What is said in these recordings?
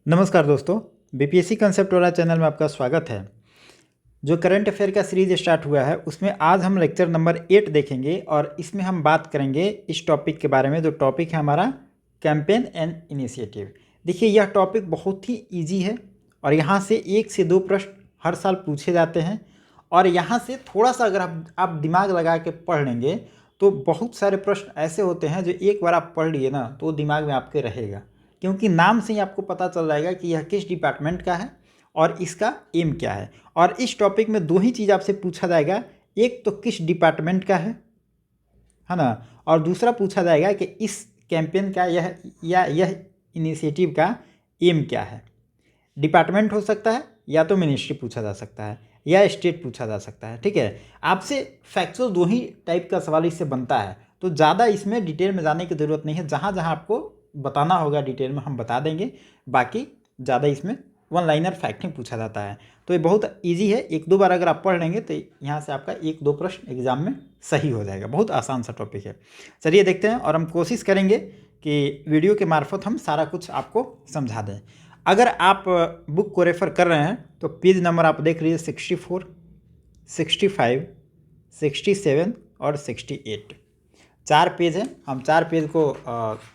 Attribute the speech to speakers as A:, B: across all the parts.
A: नमस्कार दोस्तों, BPSC concept वाला चैनल में आपका स्वागत है। जो करंट अफेयर का सीरीज स्टार्ट हुआ है उसमें आज हम लेक्चर नंबर 8 देखेंगे और इसमें हम बात करेंगे इस टॉपिक के बारे में। जो टॉपिक है हमारा कैंपेन एंड इनिशिएटिव। देखिए, यह टॉपिक बहुत ही इजी है और यहाँ से 1 से 2 प्रश्न हर साल पूछे जाते हैं और यहाँ से थोड़ा सा अगर आप दिमाग लगा के पढ़ लेंगे तो बहुत सारे प्रश्न ऐसे होते हैं जो एक बार आप पढ़ लिए ना तो वो दिमाग में आपके रहेगा, क्योंकि नाम से ही आपको पता चल जाएगा कि यह किस डिपार्टमेंट का है और इसका एम क्या है। और इस टॉपिक में 2 ही चीज़ आपसे पूछा जाएगा, एक तो किस डिपार्टमेंट का है ना, और दूसरा पूछा जाएगा कि इस कैंपेन का यह इनिशिएटिव का एम क्या है। डिपार्टमेंट हो सकता है या तो मिनिस्ट्री पूछा जा सकता है या स्टेट पूछा जा सकता है। ठीक है, आपसे फैक्चुअल 2 ही टाइप का सवाल इससे बनता है, तो ज़्यादा इसमें डिटेल में जाने की ज़रूरत नहीं है। जहाँ जहाँ आपको बताना होगा डिटेल में हम बता देंगे, बाकी ज़्यादा इसमें वन लाइनर फैक्टिंग पूछा जाता है। तो ये बहुत इजी है, 1-2 बार अगर आप पढ़ लेंगे तो यहाँ से आपका 1-2 प्रश्न एग्जाम में सही हो जाएगा। बहुत आसान सा टॉपिक है। चलिए देखते हैं और हम कोशिश करेंगे कि वीडियो के मार्फत हम सारा कुछ आपको समझा दें। अगर आप बुक को रेफ़र कर रहे हैं तो पेज नंबर आप देख लीजिए 64, 65, 67 और 68। 4 पेज हैं। हम 4 पेज को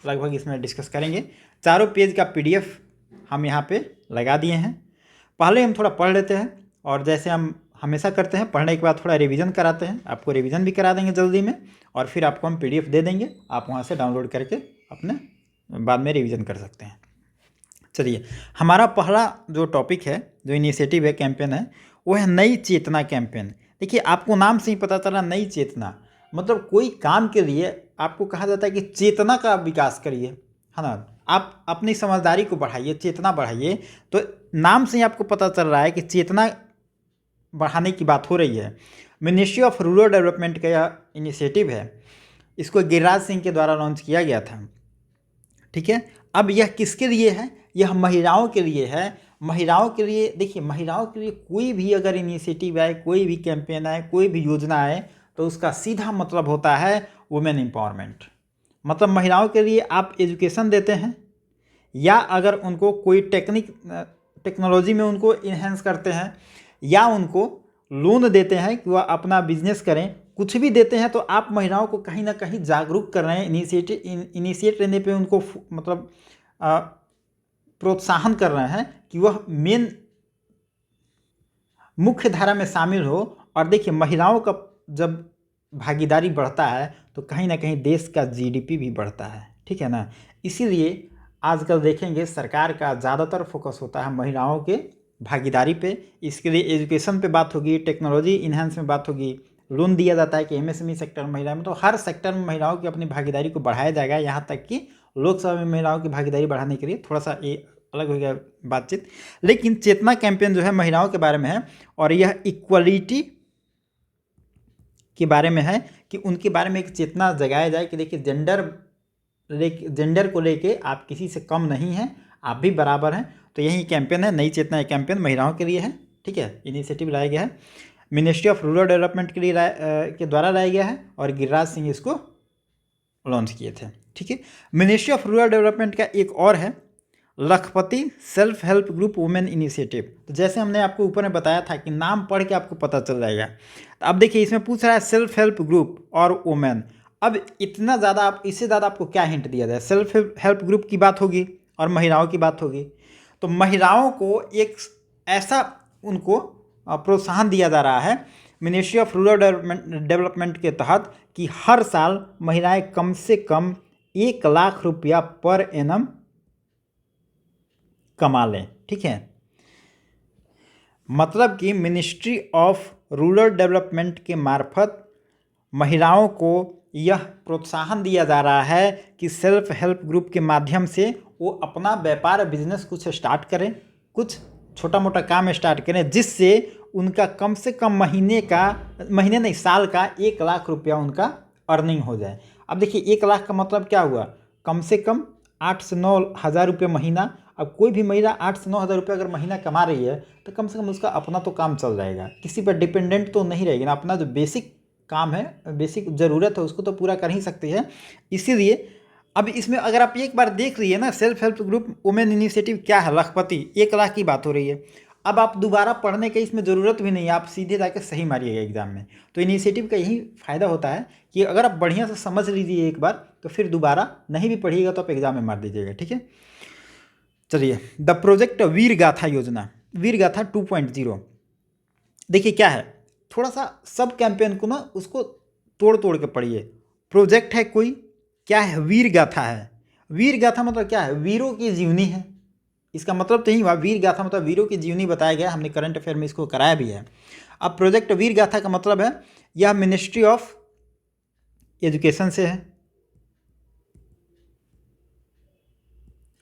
A: लगभग इसमें डिस्कस करेंगे। चारों पेज का पीडीएफ हम यहाँ पे लगा दिए हैं। पहले हम थोड़ा पढ़ लेते हैं और जैसे हम हमेशा करते हैं, पढ़ने के बाद थोड़ा रिवीजन कराते हैं। आपको रिवीजन भी करा देंगे जल्दी में और फिर आपको हम पीडीएफ दे देंगे, आप वहाँ से डाउनलोड करके अपने बाद में रिवीजन कर सकते हैं। चलिए, हमारा पहला जो टॉपिक है, जो इनिशिएटिव है, कैंपेन है, वो है नई चेतना कैंपेन। देखिए, आपको नाम से ही पता चला नई चेतना, मतलब कोई काम के लिए आपको कहा जाता है कि चेतना का विकास करिए, है ना। आप अपनी समझदारी को बढ़ाइए, चेतना बढ़ाइए। तो नाम से ही आपको पता चल रहा है कि चेतना बढ़ाने की बात हो रही है। मिनिस्ट्री ऑफ रूरल डेवलपमेंट का यह इनिशिएटिव है। इसको गिरिराज सिंह के द्वारा लॉन्च किया गया था। ठीक है, अब यह किसके लिए है? यह महिलाओं के लिए है। महिलाओं के लिए, देखिए, महिलाओं के लिए कोई भी अगर इनिशिएटिव आए, कोई भी कैंपेन आए, कोई भी योजना आए, तो उसका सीधा मतलब होता है वुमेन एम्पावरमेंट। मतलब महिलाओं के लिए आप एजुकेशन देते हैं या अगर उनको कोई टेक्नोलॉजी में उनको इन्हेंस करते हैं या उनको लोन देते हैं कि वह अपना बिजनेस करें, कुछ भी देते हैं, तो आप महिलाओं को कहीं ना कहीं जागरूक कर रहे हैं। इनिशिएट लेने पे उनको मतलब प्रोत्साहन कर रहे हैं कि वह मेन मुख्य धारा में शामिल हो। और देखिए, महिलाओं का जब भागीदारी बढ़ता है तो कहीं ना कहीं देश का जीडीपी भी बढ़ता है। ठीक है ना। इसीलिए आजकल देखेंगे सरकार का ज़्यादातर फोकस होता है महिलाओं के भागीदारी पे। इसके लिए एजुकेशन पे बात होगी, टेक्नोलॉजी इन्हांस में बात होगी, लोन दिया जाता है कि एमएसएमई सेक्टर में महिला में, तो हर सेक्टर में महिलाओं की अपनी भागीदारी को बढ़ाया जाएगा। यहाँ तक कि लोकसभा में महिलाओं की भागीदारी बढ़ाने के लिए थोड़ा सा ये अलग हो गया बातचीत। लेकिन चेतना कैंपेन जो है महिलाओं के बारे में है और यह इक्वलिटी के बारे में है कि उनके बारे में एक चेतना जगाया जाए कि देखिए, जेंडर को लेके आप किसी से कम नहीं हैं, आप भी बराबर हैं। तो यही कैंपेन है, नई चेतना कैंपेन महिलाओं के लिए है। ठीक है, इनिशिएटिव लाया गया है, मिनिस्ट्री ऑफ रूरल डेवलपमेंट के लिए के द्वारा लाया गया है और गिरिराज सिंह इसको लॉन्च किए थे। ठीक है, मिनिस्ट्री ऑफ रूरल डेवलपमेंट का एक और है लखपति self help group women initiative. तो जैसे हमने आपको ऊपर में बताया था कि नाम पढ़ के आपको पता चल जाएगा। तो अब देखिए, इसमें पूछ रहा है सेल्फ हेल्प ग्रुप और वुमेन। अब इतना ज़्यादा, आप इससे ज़्यादा आपको क्या हिंट दिया जाए? सेल्फ हेल्प ग्रुप की बात होगी और महिलाओं की बात होगी, तो महिलाओं को एक ऐसा उनको प्रोत्साहन दिया जा रहा है मिनिस्ट्री ऑफ रूरल डेवलपमेंट के तहत कि हर साल महिलाएं कम से कम 1 लाख रुपया पर एनम कमा लें। ठीक है, मतलब कि मिनिस्ट्री ऑफ रूरल डेवलपमेंट के मार्फत महिलाओं को यह प्रोत्साहन दिया जा रहा है कि सेल्फ हेल्प ग्रुप के माध्यम से वो अपना व्यापार बिजनेस कुछ स्टार्ट करें, कुछ छोटा मोटा काम स्टार्ट करें, जिससे उनका कम से कम महीने नहीं, साल का 1 लाख रुपया उनका अर्निंग हो जाए। अब देखिए, 1 लाख का मतलब क्या हुआ? कम से कम 8 से 9 हज़ार रुपये महीना। अब कोई भी महिला 8 से 9 हज़ार रुपये अगर महीना कमा रही है तो कम से कम उसका अपना तो काम चल जाएगा, किसी पर डिपेंडेंट तो नहीं रहेगी ना। अपना जो बेसिक काम है, बेसिक ज़रूरत है, उसको तो पूरा कर ही सकती है। इसीलिए अब इसमें अगर आप एक बार देख लीजिए ना, self help group women initiative क्या है, लखपति 1 लाख की बात हो रही है। अब आप दोबारा पढ़ने की इसमें ज़रूरत भी नहीं है, आप सीधे जाकर सही मारिएगा एग्जाम में। तो इनिशिएटिव का यही फ़ायदा होता है कि अगर आप बढ़िया से समझ लीजिए एक बार, तो फिर दोबारा नहीं भी पढ़िएगा तो आप एग्जाम में मार दीजिएगा, ठीक है। चलिए, द प्रोजेक्ट वीर गाथा योजना, वीर गाथा 2.0 देखिए क्या है। थोड़ा सा सब कैंपेन को ना उसको तोड़ तोड़ के पढ़िए। प्रोजेक्ट है कोई, क्या है, वीर गाथा है। वीर गाथा मतलब क्या है, वीरों की जीवनी है। इसका मतलब तो यही हुआ, वीर गाथा मतलब वीरों की जीवनी बताया गया, हमने करंट अफेयर में इसको कराया भी है। अब प्रोजेक्ट वीर गाथा का मतलब है यह मिनिस्ट्री ऑफ एजुकेशन से है,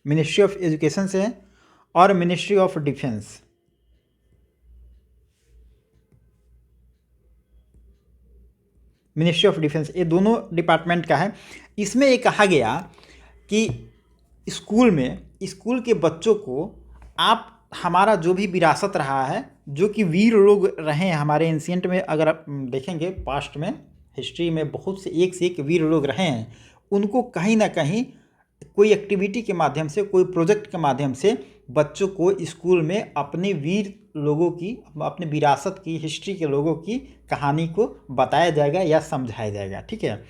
A: मिनिस्ट्री ऑफ एजुकेशन से है, और ministry of defence, ministry of defence, ये दोनों डिपार्टमेंट का है। इसमें ये कहा गया कि स्कूल के बच्चों को आप हमारा जो भी विरासत रहा है, जो कि वीर लोग रहे हैं हमारे एंशिएंट में, अगर आप देखेंगे पास्ट में हिस्ट्री में बहुत से एक वीर लोग रहे हैं, उनको कहीं ना कहीं कोई एक्टिविटी के माध्यम से, कोई प्रोजेक्ट के माध्यम से बच्चों को स्कूल में अपने वीर लोगों की, अपने विरासत की, हिस्ट्री के लोगों की कहानी को बताया जाएगा या समझाया जाएगा, ठीक है।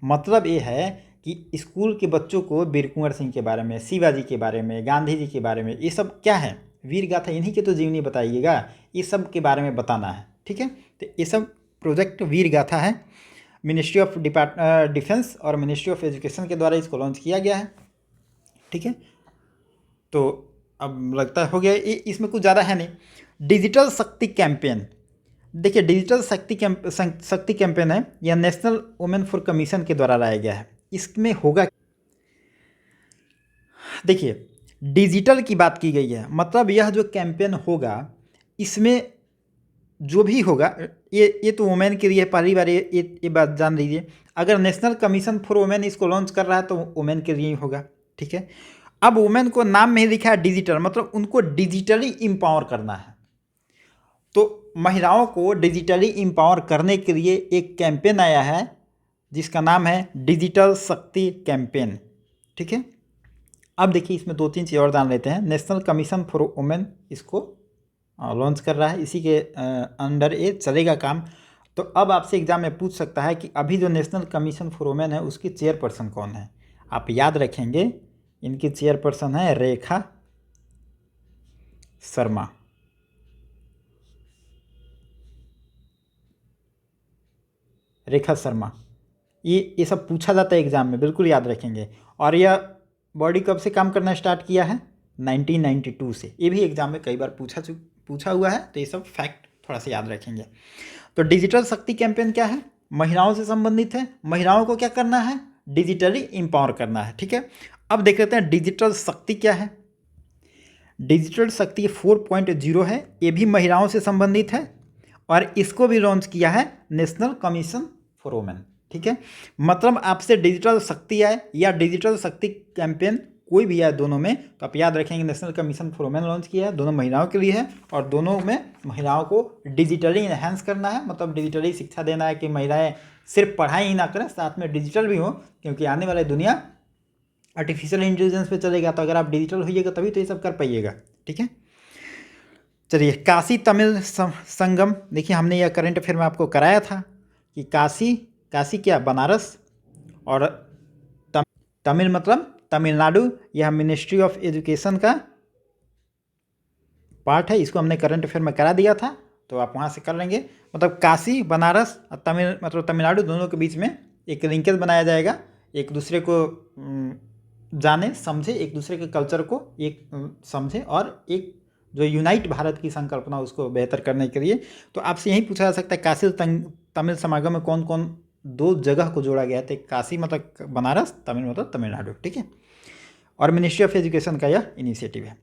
A: मतलब ये है कि स्कूल के बच्चों को वीर कुंवर सिंह के बारे में, शिवाजी के बारे में, गांधी जी के बारे में, ये सब क्या है, वीर गाथा, इन्हीं की तो जीवनी बताइएगा, ये सब के बारे में बताना है, ठीक है। तो ये सब प्रोजेक्ट वीर गाथा है, मिनिस्ट्री ऑफ डिफेंस और मिनिस्ट्री ऑफ एजुकेशन के द्वारा इसको लॉन्च किया गया है, ठीक है। तो अब लगता हो गया, इसमें कुछ ज़्यादा है नहीं। डिजिटल शक्ति कैंपेन, देखिए डिजिटल शक्ति कैंपेन है, यह नेशनल वुमेन फॉर कमीशन के द्वारा लाया गया है। इसमें होगा, देखिए डिजिटल की बात की गई है, मतलब यह जो कैंपेन होगा इसमें जो भी होगा, ये तो वुमेन के लिए पहली बार ये बात जान लीजिए। अगर नेशनल कमीशन फॉर वुमेन इसको लॉन्च कर रहा है तो वुमेन के लिए ही होगा, ठीक है। अब वुमेन को नाम में ही लिखा है डिजिटल, मतलब उनको डिजिटली इम्पावर करना है। तो महिलाओं को डिजिटली इम्पावर करने के लिए एक कैंपेन आया है जिसका नाम है डिजिटल शक्ति कैंपेन, ठीक है। अब देखिए इसमें 2-3 चीज़ और जान लेते हैं। नेशनल कमीशन फॉर वुमेन इसको लॉन्च कर रहा है, इसी के अंडर ये चलेगा काम। तो अब आपसे एग्जाम में पूछ सकता है कि अभी जो नेशनल कमीशन फॉर वुमेन है उसकी चेयरपर्सन कौन है। आप याद रखेंगे, इनकी चेयरपर्सन है रेखा शर्मा। रेखा शर्मा, ये सब पूछा जाता है एग्जाम में, बिल्कुल याद रखेंगे। और यह बॉडी कब से काम करना स्टार्ट किया है, 1992 से। ये भी एग्जाम में कई बार पूछा हुआ है, तो ये सब फैक्ट थोड़ा सा याद रखेंगे। तो डिजिटल शक्ति कैंपेन क्या है, महिलाओं से संबंधित है। महिलाओं को क्या करना है, डिजिटली एम्पावर करना है, ठीक है। अब देख लेते हैं डिजिटल शक्ति क्या है। डिजिटल शक्ति 4.0 है, ये भी महिलाओं से संबंधित है और इसको भी लॉन्च किया है नेशनल कमीशन फॉर वुमेन, ठीक है। मतलब आपसे डिजिटल शक्ति आए या डिजिटल शक्ति कैंपेन कोई भी आए, दोनों में, तो आप याद रखेंगे national commission for women launch किया है, दोनों महिलाओं के लिए है और दोनों में महिलाओं को डिजिटली इन्हेंस करना है, मतलब डिजिटली शिक्षा देना है कि महिलाएं सिर्फ पढ़ाई ही ना करें, साथ में डिजिटल भी हो, क्योंकि आने वाली दुनिया आर्टिफिशियल इंटेलिजेंस पे चलेगा। तो अगर आप डिजिटल होइएगा तभी तो ये सब कर पाइएगा, ठीक है। चलिए, काशी तमिल संगम, देखिए हमने यह करंट अफेयर में आपको कराया था कि काशी क्या, बनारस, और तमिल मतलब तमिलनाडु, यह मिनिस्ट्री ऑफ एजुकेशन का पार्ट है। इसको हमने करंट अफेयर में करा दिया था, तो आप वहाँ से कर लेंगे। मतलब काशी, बनारस और तमिल मतलब तमिलनाडु, दोनों के बीच में एक लिंकेज बनाया जाएगा, एक दूसरे को जाने समझे, एक दूसरे के कल्चर को एक समझे और एक जो यूनाइट भारत की संकल्पना उसको बेहतर करने के लिए। तो आपसे यही पूछा जा सकता है काशी तमिल समागम में कौन कौन 2 जगह को जोड़ा गया था, काशी मतलब बनारस, तमिल मतलब तमिलनाडु, ठीक है। और मिनिस्ट्री ऑफ एजुकेशन का यह इनिशिएटिव है।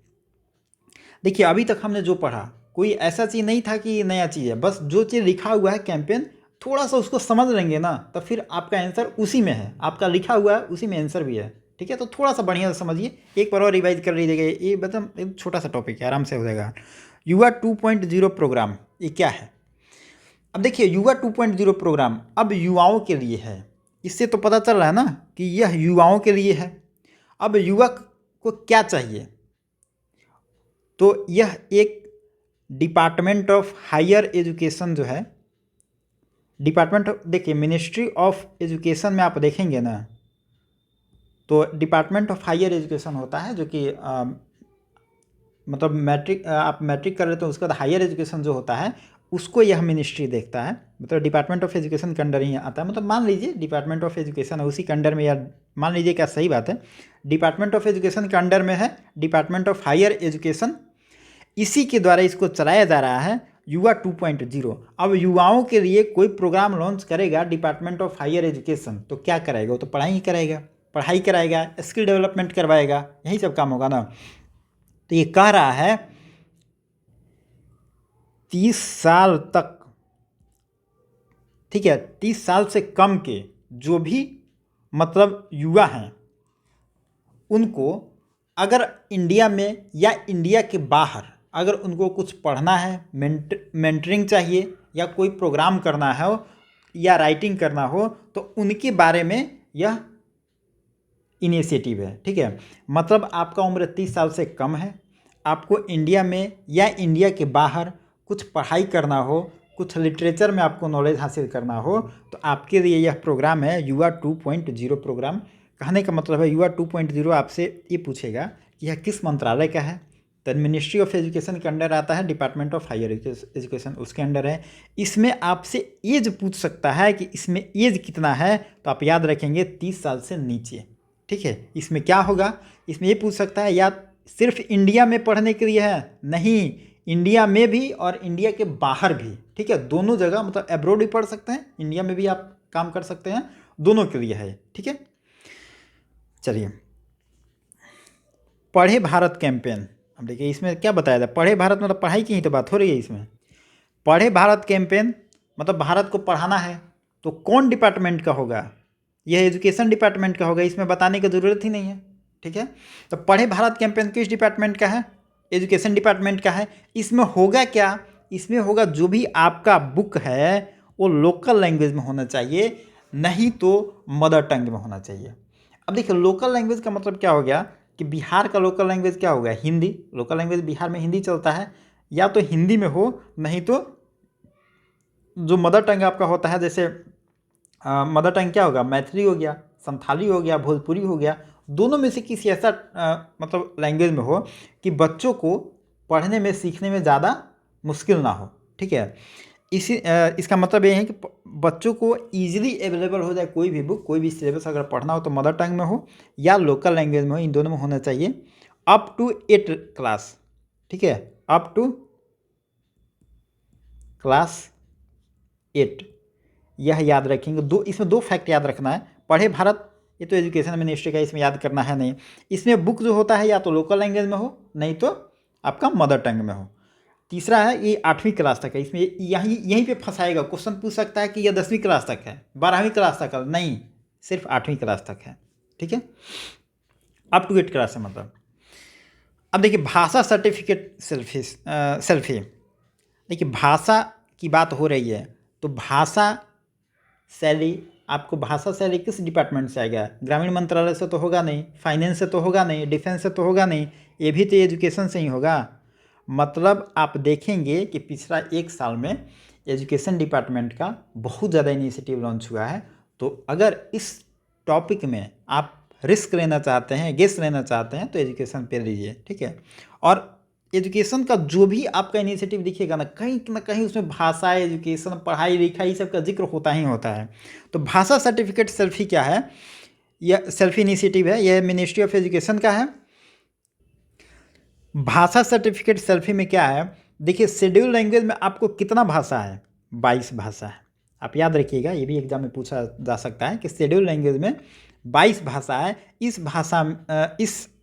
A: देखिए अभी तक हमने जो पढ़ा कोई ऐसा चीज़ नहीं था कि नया चीज़ है, बस जो चीज़ लिखा हुआ है कैंपेन, थोड़ा सा उसको समझ लेंगे ना तो फिर आपका आंसर उसी में है, आपका लिखा हुआ है उसी में आंसर भी है, ठीक है। तो थोड़ा सा बढ़िया से समझिए, एक बार और रिवाइज कर लीजिएगा, ये मतलब एक छोटा सा टॉपिक है, आराम से हो जाएगा। युवा 2.0 प्रोग्राम, ये क्या है। अब देखिए युवा 2.0 प्रोग्राम अब युवाओं के लिए है, इससे तो पता चल रहा है ना कि यह युवाओं के लिए है। अब युवक को क्या चाहिए, तो यह एक डिपार्टमेंट ऑफ हायर एजुकेशन जो है, डिपार्टमेंट देखिए मिनिस्ट्री ऑफ एजुकेशन में आप देखेंगे ना, तो डिपार्टमेंट ऑफ हायर एजुकेशन होता है जो कि मतलब मैट्रिक, आप मैट्रिक कर रहे तो उसके बाद हायर एजुकेशन जो होता है उसको यह मिनिस्ट्री देखता है। मतलब डिपार्टमेंट ऑफ एजुकेशन के अंडर ही आता है। मतलब मान लीजिए डिपार्टमेंट ऑफ एजुकेशन है उसी के अंडर में, या मान लीजिए क्या सही बात है, डिपार्टमेंट ऑफ एजुकेशन के अंडर में है डिपार्टमेंट ऑफ हायर एजुकेशन, इसी के द्वारा इसको चलाया जा रहा है युवा 2.0। अब युवाओं के लिए कोई प्रोग्राम लॉन्च करेगा डिपार्टमेंट ऑफ हायर एजुकेशन तो क्या कराएगा, वो तो पढ़ाई ही करेगा, पढ़ाई कराएगा, स्किल डेवलपमेंट करवाएगा, यही सब काम होगा ना। तो ये कह रहा है 30 साल तक, ठीक है, 30 साल से कम के जो भी मतलब युवा हैं उनको अगर इंडिया में या इंडिया के बाहर अगर उनको कुछ पढ़ना है, मेंटरिंग चाहिए या कोई प्रोग्राम करना है या राइटिंग करना हो, तो उनके बारे में यह इनिशिएटिव है। ठीक है, मतलब आपका उम्र 30 साल से कम है, आपको इंडिया में या इंडिया के बाहर कुछ पढ़ाई करना हो, कुछ लिटरेचर में आपको नॉलेज हासिल करना हो, तो आपके लिए यह प्रोग्राम है युवा 2.0 प्रोग्राम। कहने का मतलब है युवा 2.0 आपसे ये पूछेगा कि यह किस मंत्रालय का है, तो मिनिस्ट्री ऑफ एजुकेशन के अंडर आता है, डिपार्टमेंट ऑफ हायर एजुकेशन उसके अंडर है। इसमें आपसे एज पूछ सकता है कि इसमें एज कितना है, तो आप याद रखेंगे 30 साल से नीचे। ठीक है, इसमें क्या होगा, इसमें ये पूछ सकता है या सिर्फ इंडिया में पढ़ने के लिए है, नहीं, इंडिया में भी और इंडिया के बाहर भी। ठीक है, दोनों जगह, मतलब एब्रोड भी पढ़ सकते हैं, इंडिया में भी आप काम कर सकते हैं, दोनों के लिए है। ठीक है, चलिए पढ़े भारत कैंपेन। अब देखिए इसमें क्या बताया था, पढ़े भारत मतलब पढ़ाई की ही तो बात हो रही है इसमें। पढ़े भारत कैंपेन मतलब भारत को पढ़ाना है, तो कौन डिपार्टमेंट का होगा, यह एजुकेशन डिपार्टमेंट का होगा, इसमें बताने की ज़रूरत ही नहीं है। ठीक है, तो पढ़े भारत कैंपेन किस डिपार्टमेंट का है, एजुकेशन डिपार्टमेंट का है। इसमें होगा क्या, इसमें होगा जो भी आपका बुक है वो लोकल लैंग्वेज में होना चाहिए, नहीं तो मदर टंग में होना चाहिए। अब देखिए लोकल लैंग्वेज का मतलब क्या हो गया कि बिहार का लोकल लैंग्वेज क्या हो गया, हिंदी। लोकल लैंग्वेज बिहार में हिंदी चलता है, या तो हिंदी में हो, नहीं तो जो मदर टंग आपका होता है, जैसे मदर टंग क्या होगा, मैथिली हो गया, संथाली हो गया, भोजपुरी हो गया, दोनों में से किसी ऐसा मतलब लैंग्वेज में हो कि बच्चों को पढ़ने में सीखने में ज़्यादा मुश्किल ना हो। ठीक है, इसका मतलब ये है कि बच्चों को ईजिली अवेलेबल हो जाए, कोई भी बुक, कोई भी सिलेबस अगर पढ़ना हो तो मदर टंग में हो या लोकल लैंग्वेज में हो, इन दोनों में होना चाहिए अप टू 8 क्लास। ठीक है, अप टू क्लास 8, यह याद रखेंगे। इसमें दो फैक्ट याद रखना है। पढ़े भारत ये तो एजुकेशन मिनिस्ट्री का, इसमें याद करना है नहीं। इसमें बुक जो होता है या तो लोकल लैंग्वेज में हो, नहीं तो आपका मदर टंग में हो। तीसरा है ये 8वीं क्लास तक है, इसमें यहीं पे फंसाएगा, क्वेश्चन पूछ सकता है कि यह 10वीं क्लास तक है, 12वीं क्लास तक है, नहीं, सिर्फ 8वीं क्लास तक है। ठीक है, अप टू 8 क्लास है मतलब। अब देखिए भाषा सर्टिफिकेट सेल्फी, देखिए भाषा की बात हो रही है, तो भाषा शैली, आपको भाषा शैली किस डिपार्टमेंट से आएगा, ग्रामीण मंत्रालय से तो होगा नहीं, फाइनेंस से तो होगा नहीं, डिफेंस से तो होगा नहीं, ये भी तो एजुकेशन से ही होगा। मतलब आप देखेंगे कि पिछला 1 साल में एजुकेशन डिपार्टमेंट का बहुत ज़्यादा इनिशिएटिव लॉन्च हुआ है। तो अगर इस टॉपिक में आप रिस्क लेना चाहते हैं, गेस लेना चाहते हैं, तो एजुकेशन पे लीजिए। ठीक है, और एजुकेशन का जो भी आपका इनिशिएटिव दिखेगा ना कहीं उसमें भाषा, एजुकेशन, पढ़ाई लिखाई सब का जिक्र होता ही होता है। तो भाषा सर्टिफिकेट सेल्फी क्या है, यह सेल्फी इनिशिएटिव है, यह मिनिस्ट्री ऑफ एजुकेशन का है। भाषा सर्टिफिकेट सेल्फी में क्या है, देखिए शेड्यूल लैंग्वेज में आपको कितना भाषा है, 22 भाषा है। आप याद रखिएगा, ये भी एग्जाम में पूछा जा सकता है कि शेड्यूल लैंग्वेज में 22 भाषा है। इस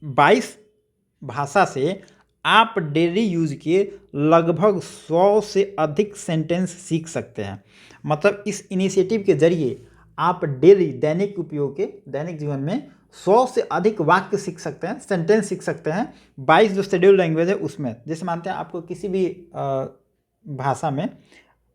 A: 22 भाषा से आप डेली यूज के लगभग 100 से अधिक सेंटेंस सीख सकते हैं। मतलब इस इनिशिएटिव के जरिए आप डेली दैनिक उपयोग के दैनिक जीवन में 100 से अधिक वाक्य सीख सकते हैं, सेंटेंस सीख सकते हैं। 22 जो शेड्यूल लैंग्वेज है उसमें, जैसे मानते हैं आपको किसी भी भाषा में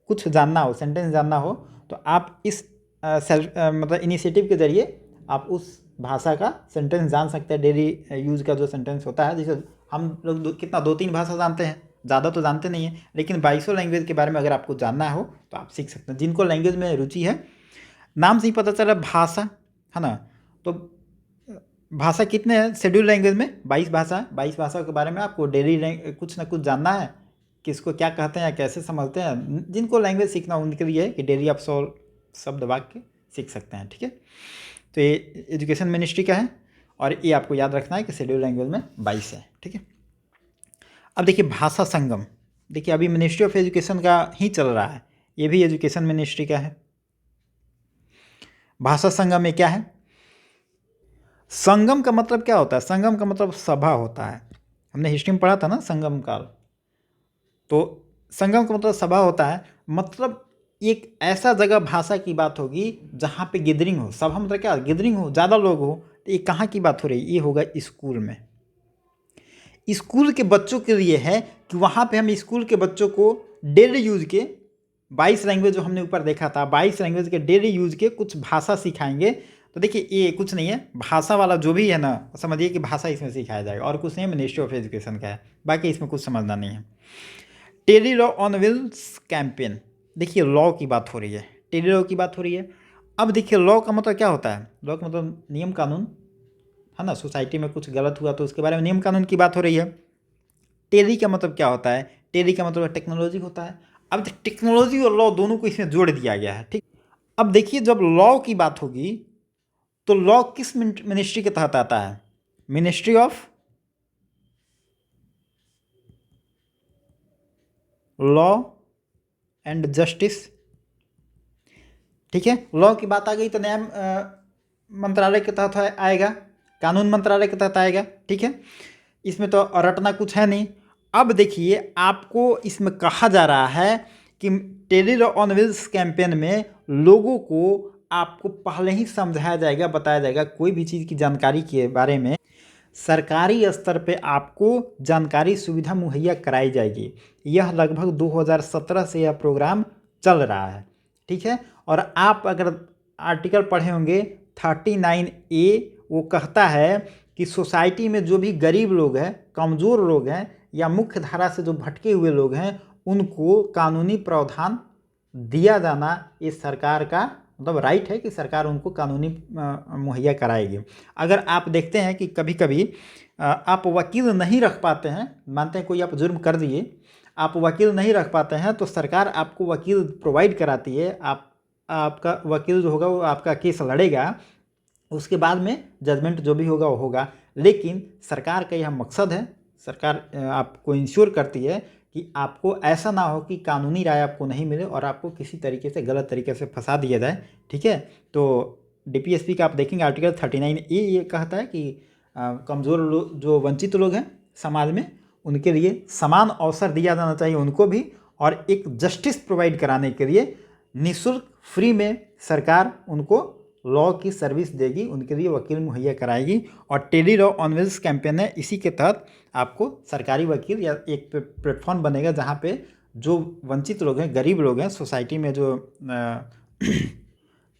A: कुछ जानना हो, सेंटेंस जानना हो, तो आप इस सेल्फ मतलब इनिशिएटिव के ज़रिए आप उस भाषा का सेंटेंस जान सकते हैं। डेली यूज़ का जो सेंटेंस होता है, जैसे हम लोग कितना 2-3 भाषा जानते हैं, ज़्यादा तो जानते नहीं हैं, लेकिन 22 लैंग्वेज के बारे में अगर आपको जानना हो तो आप सीख सकते हैं। जिनको लैंग्वेज में रुचि है, नाम से ही पता चला भाषा है ना, तो भाषा कितने हैं शेड्यूल लैंग्वेज में? 22 भाषा है। 22 भाषा के बारे में आपको डेली कुछ ना कुछ जानना है, किसको क्या कहते हैं या कैसे समझते हैं। जिनको लैंग्वेज सीखना हो उनके लिए है कि डेली आप 100 शब्द वाक्य सीख सकते हैं। ठीक है, तो ये एजुकेशन मिनिस्ट्री का है और ये आपको याद रखना है कि शेड्यूल लैंग्वेज में 22 है। ठीक है, अब देखिए भाषा संगम, देखिए अभी मिनिस्ट्री ऑफ एजुकेशन का ही चल रहा है, ये भी एजुकेशन मिनिस्ट्री का है। भाषा संगम में क्या है? संगम का मतलब क्या होता है? संगम का मतलब सभा होता है। हमने हिस्ट्री में पढ़ा था ना संगम काल, तो संगम का मतलब सभा होता है। मतलब एक ऐसा जगह भाषा की बात होगी जहाँ पे गैदरिंग हो। सभा मतलब क्या? गैदरिंग हो, ज़्यादा लोग हो। तो ये कहाँ की बात हो रही है? ये होगा स्कूल में। स्कूल के बच्चों के लिए है कि वहाँ पे हम स्कूल के बच्चों को डेली यूज़ के 22 लैंग्वेज जो हमने ऊपर देखा था, 22 लैंग्वेज के डेली यूज़ के कुछ भाषा सिखाएंगे। तो देखिए ये कुछ नहीं है, भाषा वाला जो भी है ना, समझिए कि भाषा इसमें सिखाया जाएगा और कुछ नहीं है, मिनिस्ट्री ऑफ एजुकेशन का है, बाकी इसमें कुछ समझना नहीं है। Tele law on wheels campaign, देखिए लॉ की बात हो रही है, टेली लॉ की बात हो रही है। अब देखिए लॉ का मतलब क्या होता है? लॉ का मतलब नियम कानून है ना, सोसाइटी में कुछ गलत हुआ तो उसके बारे में नियम कानून की बात हो रही है। टेली का मतलब क्या होता है? टेली का मतलब टेक्नोलॉजी होता है। अब टेक्नोलॉजी और लॉ दोनों को इसमें जोड़ दिया गया है। ठीक, अब देखिए जब लॉ की बात होगी तो लॉ किस मिनिस्ट्री के तहत आता है? Ministry of law and justice. ठीक है, लॉ की बात आ गई तो न्याय मंत्रालय के तहत आएगा, कानून मंत्रालय के तहत आएगा। ठीक है, इसमें तो रटना कुछ है नहीं। अब देखिए आपको इसमें कहा जा रहा है कि tele law on wheels campaign में लोगों को आपको पहले ही समझाया जाएगा, बताया जाएगा, कोई भी चीज़ की जानकारी के बारे में सरकारी स्तर पे आपको जानकारी सुविधा मुहैया कराई जाएगी। यह लगभग 2017 से यह प्रोग्राम चल रहा है। ठीक है, और आप अगर आर्टिकल पढ़े होंगे 39A, वो कहता है कि सोसाइटी में जो भी गरीब लोग हैं, कमज़ोर लोग हैं या मुख्य धारा से जो भटके हुए लोग हैं, उनको कानूनी प्रावधान दिया जाना ये सरकार का मतलब राइट है कि सरकार उनको कानूनी मुहैया कराएगी। अगर आप देखते हैं कि कभी कभी आप वकील नहीं रख पाते हैं, मानते हैं कोई आप जुर्म कर दिए, आप वकील नहीं रख पाते हैं, तो सरकार आपको वकील प्रोवाइड कराती है। आपका वकील जो होगा वो आपका केस लड़ेगा, उसके बाद में जजमेंट जो भी होगा वो होगा। लेकिन सरकार का यह मकसद है, सरकार आपको इंश्योर करती है कि आपको ऐसा ना हो कि कानूनी राय आपको नहीं मिले और आपको किसी तरीके से गलत तरीके से फंसा दिया जाए। ठीक है, तो डीपीएसपी का आप देखेंगे आर्टिकल 39A ये कहता है कि कमज़ोर लोग, जो वंचित लोग हैं समाज में, उनके लिए समान अवसर दिया जाना चाहिए उनको भी, और एक जस्टिस प्रोवाइड कराने के लिए निःशुल्क फ्री में सरकार उनको लॉ की सर्विस देगी, उनके लिए वकील मुहैया कराएगी। और tele law on wheels campaign है, इसी के तहत आपको सरकारी वकील या एक प्लेटफॉर्म बनेगा जहाँ पे जो वंचित लोग हैं, गरीब लोग हैं, सोसाइटी में जो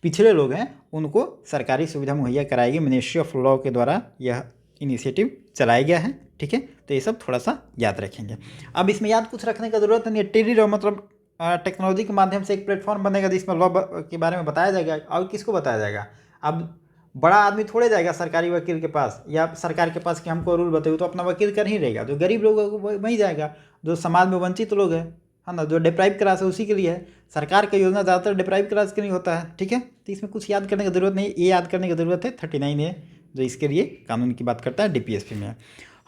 A: पिछड़े लोग हैं, उनको सरकारी सुविधा मुहैया कराएगी। मिनिस्ट्री ऑफ लॉ के द्वारा यह इनिशिएटिव चलाया गया है। ठीक है, तो ये सब थोड़ा सा याद रखेंगे। अब इसमें याद कुछ रखने का ज़रूरत नहीं है। टेली लॉ मतलब टेक्नोलॉजी के माध्यम से एक प्लेटफॉर्म बनेगा जिसमें लॉ के बारे में बताया जाएगा। और किसको बताया जाएगा? अब बड़ा आदमी थोड़े जाएगा सरकारी वकील के पास या सरकार के पास कि हमको रूल बताइए, तो अपना वकील कर ही रहेगा। जो गरीब लोग हैं वही जाएगा, जो समाज में वंचित लोग हैं, है ना, जो डिप्राइव क्लास है, उसी के लिए है। सरकार का योजना ज़्यादातर डिप्राइव क्लास के लिए होता है। ठीक है, तो इसमें कुछ याद करने की ज़रूरत नहीं, ये याद करने की ज़रूरत है 39A जो इसके लिए कानून की बात करता है, डीपीएसपी में।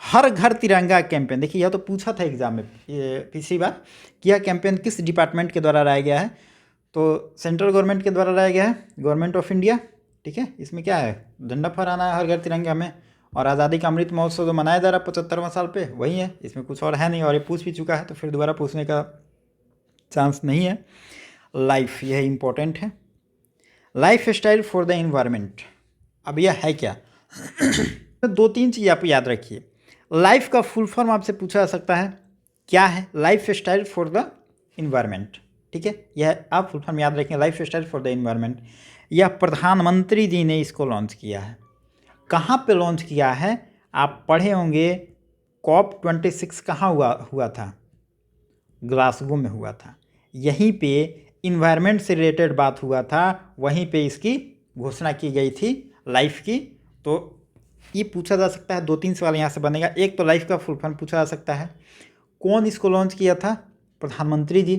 A: हर घर तिरंगा कैंपेन, देखिए यह तो पूछा था एग्जाम में ये पिछली बार कि यह कैंपेन किस डिपार्टमेंट के द्वारा लाया गया है, तो सेंट्रल गवर्नमेंट के द्वारा लाया गया है, गवर्नमेंट ऑफ इंडिया। ठीक है, इसमें क्या है? झंडा फहराना है हर घर तिरंगा में, और आज़ादी का अमृत महोत्सव जो मनाया जा रहा है 75वां साल पे, वही है, इसमें कुछ और है नहीं। और ये पूछ भी चुका है तो फिर दोबारा पूछने का चांस नहीं है। लाइफ, यह इम्पोर्टेंट है, life style for the environment. अब यह है क्या? तो 2-3 चीज़ आप याद रखिए। लाइफ का फुल फॉर्म आपसे पूछा जा सकता है, क्या है? Life style for the environment. ठीक है, यह आप फुल फॉर्म याद रखें, life style for the environment. यह प्रधानमंत्री जी ने इसको लॉन्च किया है। कहाँ पे लॉन्च किया है? आप पढ़े होंगे COP26 कहाँ हुआ था? ग्लासगो में हुआ था। यहीं पे इन्वायरमेंट से रिलेटेड बात हुआ था, वहीं पे इसकी घोषणा की गई थी लाइफ की। तो ये पूछा जा सकता है, 2-3 सवाल यहाँ से बनेगा। एक तो लाइफ का फुल फॉर्म पूछा जा सकता है, कौन इसको लॉन्च किया था? प्रधानमंत्री जी,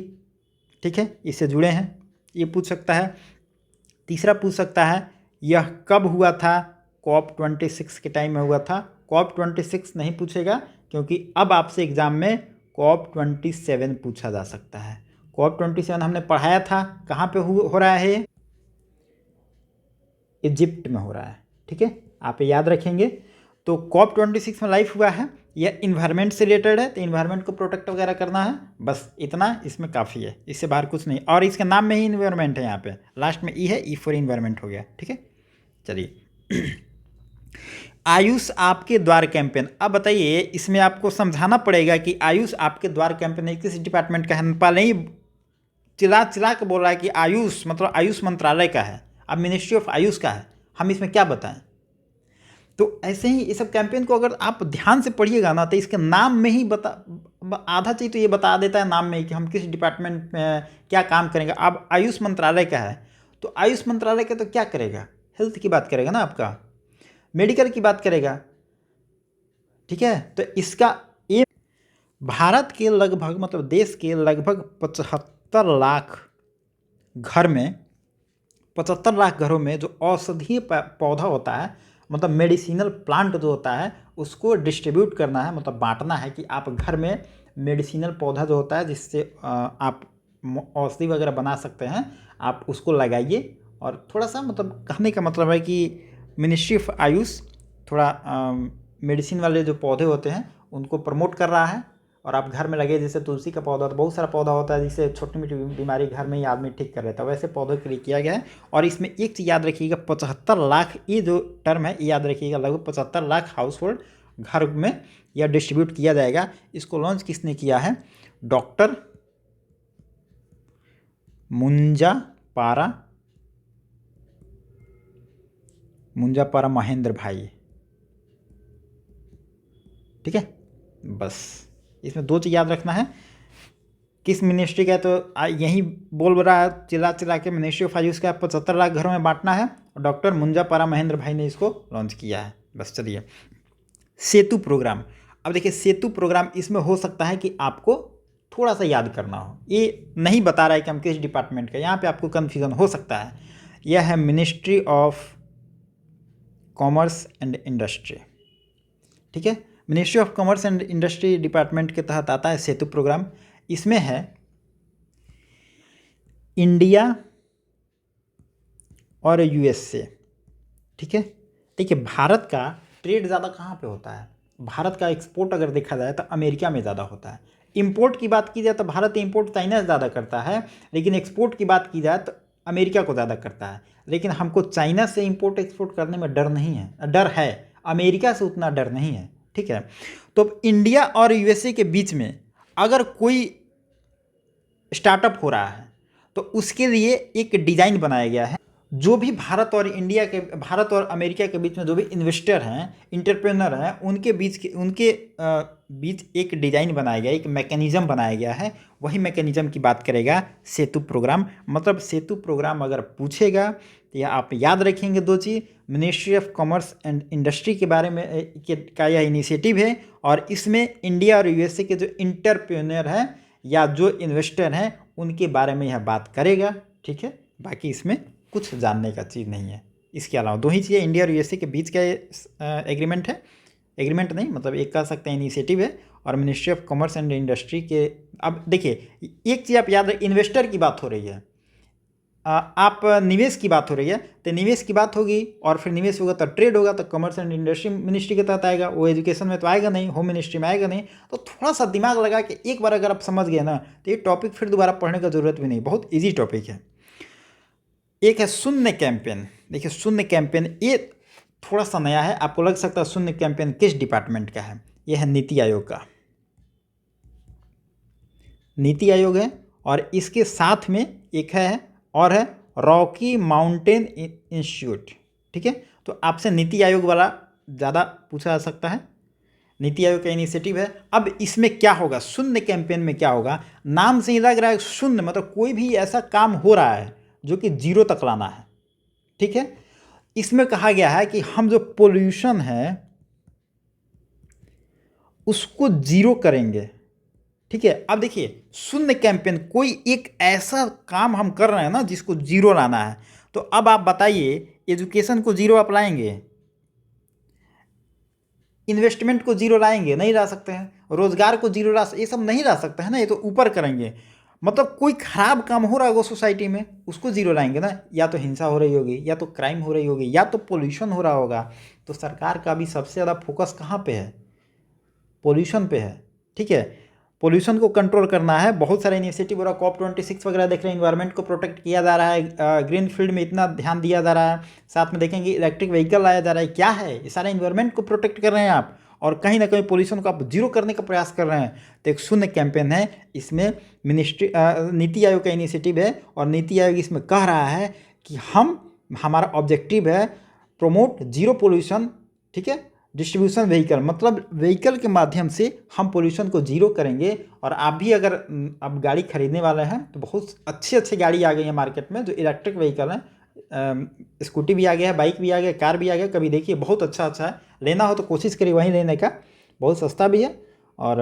A: ठीक है, इससे जुड़े हैं, ये पूछ सकता है। तीसरा पूछ सकता है यह कब हुआ था? COP26 के टाइम में हुआ था। COP26 नहीं पूछेगा, क्योंकि अब आपसे एग्जाम में COP27 पूछा जा सकता है। COP27 हमने पढ़ाया था, कहाँ पे हो रहा है? इजिप्ट में हो रहा है, ठीक है, आप याद रखेंगे। तो COP26 में लाइफ हुआ है, यह इन्वायरमेंट से रिलेटेड है, तो इन्वायरमेंट को प्रोटेक्ट वगैरह करना है, बस इतना इसमें काफ़ी है, इससे बाहर कुछ नहीं। और इसके नाम में ही इन्वायरमेंट है, यहाँ पे लास्ट में ई है, ई फॉर इन्वायरमेंट हो गया, ठीक है। चलिए आयुष आपके द्वार कैंपेन। अब बताइए, इसमें आपको समझाना पड़ेगा कि आयुष आपके द्वार कैंपेन किस डिपार्टमेंट का है। नेपाल नहीं चिल्ला के बोल रहा है कि आयुष मतलब आयुष मंत्रालय का है, अब मिनिस्ट्री ऑफ आयुष का है, हम इसमें क्या बताएं। तो ऐसे ही ये सब कैंपेन को अगर आप ध्यान से पढ़िएगा ना, तो इसके नाम में ही आधा चीज़ तो ये बता देता है नाम में ही कि हम किस डिपार्टमेंट में क्या काम करेंगे। अब आयुष मंत्रालय का है, तो आयुष मंत्रालय का तो क्या करेगा? हेल्थ की बात करेगा ना, आपका मेडिकल की बात करेगा, ठीक है। तो इसका ये भारत के लगभग मतलब देश के लगभग 75 लाख घर में 75 लाख घरों में जो औषधीय पौधा होता है, मतलब मेडिसिनल प्लांट जो होता है, उसको डिस्ट्रीब्यूट करना है, मतलब बांटना है कि आप घर में मेडिसिनल पौधा जो होता है जिससे आप औषधि वगैरह बना सकते हैं, आप उसको लगाइए। और थोड़ा सा मतलब कहने का मतलब है कि मिनिस्ट्री ऑफ आयुष थोड़ा मेडिसिन वाले जो पौधे होते हैं उनको प्रमोट कर रहा है, और आप घर में लगे, जैसे तुलसी का पौधा, तो बहुत सारा पौधा होता है जिससे छोटी मोटी बीमारी घर में ही आदमी ठीक कर लेता है, वैसे पौधों के लिए किया गया है। और इसमें एक चीज़ याद रखिएगा, 75 लाख, ये जो टर्म है ये याद रखिएगा, लगभग 75 लाख हाउस होल्ड घर में यह डिस्ट्रीब्यूट किया जाएगा। इसको लॉन्च किसने किया है? डॉक्टर मुंजापारा महेंद्र भाई, ठीक है। बस इसमें 2 चीज़ याद रखना है, किस मिनिस्ट्री का है, तो यही बोल रहा है चिल्ला के मिनिस्ट्री ऑफ आयुष का 75 लाख घरों में बांटना है, और डॉक्टर मुंजापारा महेंद्र भाई ने इसको लॉन्च किया है। बस चलिए, सेतु प्रोग्राम। अब देखिए सेतु प्रोग्राम, इसमें हो सकता है कि आपको थोड़ा सा याद करना हो, ये नहीं बता रहा है कि हम किस डिपार्टमेंट का, यहाँ पे आपको कन्फ्यूजन हो सकता है। यह है ministry of commerce and industry, ठीक है। Ministry of commerce and industry department के तहत आता है सेतु प्रोग्राम। इसमें है इंडिया और यूएसए, ठीक है। देखिए भारत का ट्रेड ज़्यादा कहाँ पे होता है? भारत का एक्सपोर्ट अगर देखा जाए तो अमेरिका में ज़्यादा होता है। इंपोर्ट की बात की जाए तो भारत इंपोर्ट चाइना से ज़्यादा करता है, लेकिन एक्सपोर्ट की बात की जाए तो अमेरिका को ज़्यादा करता है। लेकिन हमको चाइना से इंपोर्ट एक्सपोर्ट करने में डर नहीं है, डर है, अमेरिका से उतना डर नहीं है, ठीक है। तो इंडिया और यूएसए के बीच में अगर कोई स्टार्टअप हो रहा है तो उसके लिए एक डिज़ाइन बनाया गया है। जो भी भारत और अमेरिका के बीच में जो भी इन्वेस्टर हैं, इंटरप्रेन्योर हैं, उनके बीच एक डिज़ाइन बनाया गया, एक मैकेनिज़्म बनाया गया है। वही मैकेनिज़्म की बात करेगा सेतु प्रोग्राम। मतलब सेतु प्रोग्राम अगर पूछेगा तो यह आप याद रखेंगे 2 चीज़, ministry of commerce and industry के बारे में का यह इनिशिएटिव है, और इसमें इंडिया और यूएसए के जो इंटरप्रेन्योर हैं या जो इन्वेस्टर हैं उनके बारे में यह बात करेगा, ठीक है। बाकी इसमें कुछ जानने का चीज़ नहीं है। इसके अलावा 2 ही चीज़ें, इंडिया और यूएसए के बीच का एग्रीमेंट है, एग्रीमेंट नहीं मतलब एक कह सकते हैं इनिशिएटिव है, और ministry of commerce and industry के। अब देखिए एक चीज़ आप याद रखें, इन्वेस्टर की बात हो रही है, आप निवेश की बात हो रही है, तो निवेश की बात होगी और फिर निवेश होगा तो ट्रेड होगा, तो कॉमर्स एंड इंडस्ट्री मिनिस्ट्री के तहत आएगा, वो एजुकेशन में तो आएगा नहीं, होम मिनिस्ट्री में आएगा नहीं। तो थोड़ा सा दिमाग लगा कि एक बार अगर आप समझ गए ना, तो ये टॉपिक फिर दोबारा पढ़ने का जरूरत भी नहीं, बहुत ईजी टॉपिक है। एक है शून्य कैंपेन। देखिए शून्य कैंपेन ये थोड़ा सा नया है, आपको लग सकता है शून्य कैंपेन किस डिपार्टमेंट का है। यह है नीति आयोग का, नीति आयोग है, और इसके साथ में एक है और है रॉकी माउंटेन इंस्टीट्यूट। ठीक है, तो आपसे नीति आयोग वाला ज़्यादा पूछा जा सकता है। नीति आयोग का इनिशिएटिव है। अब इसमें क्या होगा, शून्य कैंपेन में क्या होगा, नाम से ही लग रहा है शून्य, मतलब कोई भी ऐसा काम हो रहा है जो कि जीरो तक लाना है। ठीक है, इसमें कहा गया है कि हम जो पोल्यूशन है उसको जीरो करेंगे। ठीक है, अब देखिए शून्य कैंपेन, कोई एक ऐसा काम हम कर रहे हैं ना जिसको जीरो लाना है। तो अब आप बताइए, एजुकेशन को जीरो आप लाएंगे, इन्वेस्टमेंट को जीरो लाएंगे, नहीं ला सकते हैं, रोजगार को जीरो ला, ये सब नहीं ला सकते हैं ना, ये तो ऊपर करेंगे। मतलब कोई खराब काम हो रहा होगा सोसाइटी में उसको जीरो लाएंगे ना, या तो हिंसा हो रही होगी, या तो क्राइम हो रही होगी, या तो पोल्यूशन हो रहा होगा। तो सरकार का भी सबसे ज़्यादा फोकस कहाँ पे है, पोल्यूशन पे है। ठीक है, पोल्यूशन को कंट्रोल करना है। बहुत सारे इनिशिएटिव हो रहा है, COP26 वगैरह देख रहे हैं, इन्वायरमेंट को प्रोटेक्ट किया जा रहा है, ग्रीन फील्ड में इतना ध्यान दिया जा रहा है। साथ में देखेंगे इलेक्ट्रिक व्हीकल लाया जा रहा है। क्या है, ये सारे इन्वायरमेंट को प्रोटेक्ट कर रहे हैं आप, और कहीं ना कहीं पोल्यूशन को आप जीरो करने का प्रयास कर रहे हैं। तो एक शून्य कैंपेन है, इसमें नीति आयोग का इनिशिएटिव है, और नीति आयोग इसमें कह रहा है कि हमारा ऑब्जेक्टिव है प्रोमोट जीरो पोल्यूशन। ठीक है, डिस्ट्रीब्यूशन व्हीकल, मतलब व्हीकल के माध्यम से हम पोल्यूशन को जीरो करेंगे। और आप भी अगर अब गाड़ी खरीदने वाले हैं तो बहुत अच्छी अच्छी गाड़ी आ गई है मार्केट में जो इलेक्ट्रिक व्हीकल है। स्कूटी भी आ गया है, बाइक भी आ गया, कार भी आ गया। कभी देखिए, बहुत अच्छा अच्छा है, लेना हो तो कोशिश करिए वहीं लेने का, बहुत सस्ता भी है और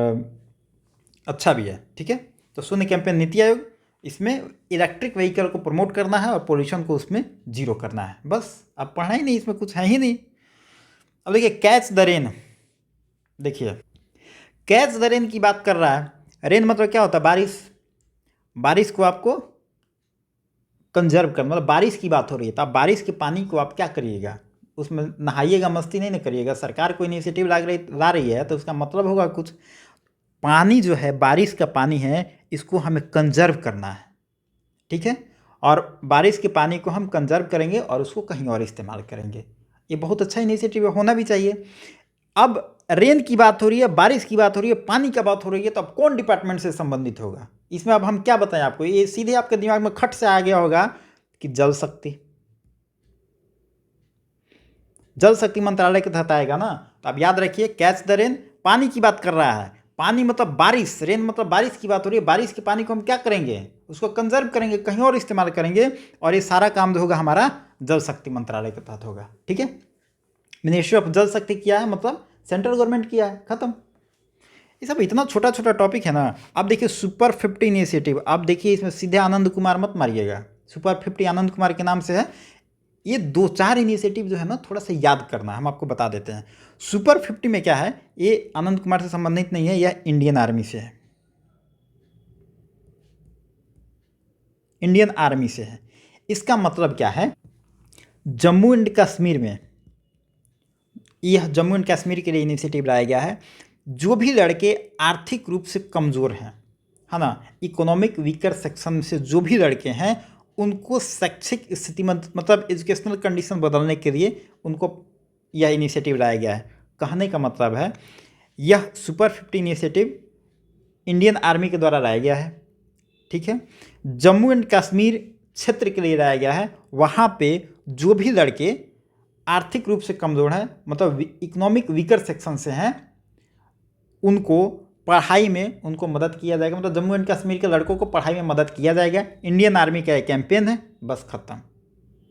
A: अच्छा भी है। ठीक है, तो शून्य कैंपेन नीति आयोग, इसमें इलेक्ट्रिक व्हीकल को प्रमोट करना है और पोल्यूशन को उसमें जीरो करना है, बस। अब पढ़ना ही नहीं, इसमें कुछ है ही नहीं। अब देखिए कैच द रेन, देखिए कैच द रेन की बात कर रहा है। रेन मतलब क्या होता है, बारिश। बारिश को आपको कंजर्व कर, मतलब बारिश की बात हो रही है तो आप बारिश के पानी को आप क्या करिएगा, उसमें नहाइएगा, मस्ती नहीं ना करिएगा। सरकार कोई इनिशिएटिव ला रही है तो उसका मतलब होगा कुछ। पानी जो है, बारिश का पानी है, इसको हमें कंजर्व करना है। ठीक है, और बारिश के पानी को हम कंजर्व करेंगे और उसको कहीं और इस्तेमाल करेंगे। ये बहुत अच्छा इनिशिएटिव होना भी चाहिए। अब रेन की बात हो रही है, बारिश की बात हो रही है, पानी की बात हो रही है, तो अब कौन डिपार्टमेंट से संबंधित होगा इसमें? अब हम क्या बताएं आपको, ये सीधे आपके दिमाग में खट से आ गया होगा कि जल शक्ति, जल शक्ति मंत्रालय के तहत आएगा ना। तो आप याद रखिए, कैच द रेन पानी की बात कर रहा है, पानी मतलब बारिश, रेन मतलब बारिश की बात हो रही है। बारिश के पानी को हम क्या करेंगे, उसको कंजर्व करेंगे, कहीं और इस्तेमाल करेंगे, और ये सारा काम जो होगा हमारा जल शक्ति मंत्रालय के तहत होगा। ठीक है, मिनिस्ट्री ऑफ जल शक्ति किया है, मतलब सेंट्रल गवर्नमेंट किया है, खत्म। ये सब इतना छोटा छोटा टॉपिक है ना। अब देखिए सुपर 50 इनिशिएटिव, अब देखिए इसमें सीधे आनंद कुमार मत मारिएगा, सुपर 50 आनंद कुमार के नाम से है। ये 2-4 इनिशिएटिव जो है ना, थोड़ा सा याद करना, हम आपको बता देते हैं। सुपर 50 में क्या है, ये आनंद कुमार से संबंधित नहीं है, यह इंडियन आर्मी से है, इंडियन आर्मी से है। इसका मतलब क्या है, जम्मू एंड कश्मीर में, यह जम्मू एंड कश्मीर के लिए इनिशिएटिव लाया गया है। जो भी लड़के आर्थिक रूप से कमज़ोर हैं, है ना, इकोनॉमिक वीकर सेक्शन से जो भी लड़के हैं, उनको शैक्षिक स्थिति मतलब एजुकेशनल कंडीशन बदलने के लिए उनको यह इनिशिएटिव लाया गया है। कहने का मतलब है, यह सुपर 50 इनिशिएटिव इंडियन आर्मी के द्वारा लाया गया है। ठीक है, जम्मू एंड कश्मीर क्षेत्र के लिए लाया गया है। वहाँ पे जो भी लड़के आर्थिक रूप से कमज़ोर हैं, मतलब इकोनॉमिक वीकर सेक्शन से हैं, उनको पढ़ाई में उनको मदद किया जाएगा। मतलब जम्मू एंड कश्मीर के लड़कों को पढ़ाई में मदद किया जाएगा। इंडियन आर्मी का एक कैंपेन है, बस खत्म।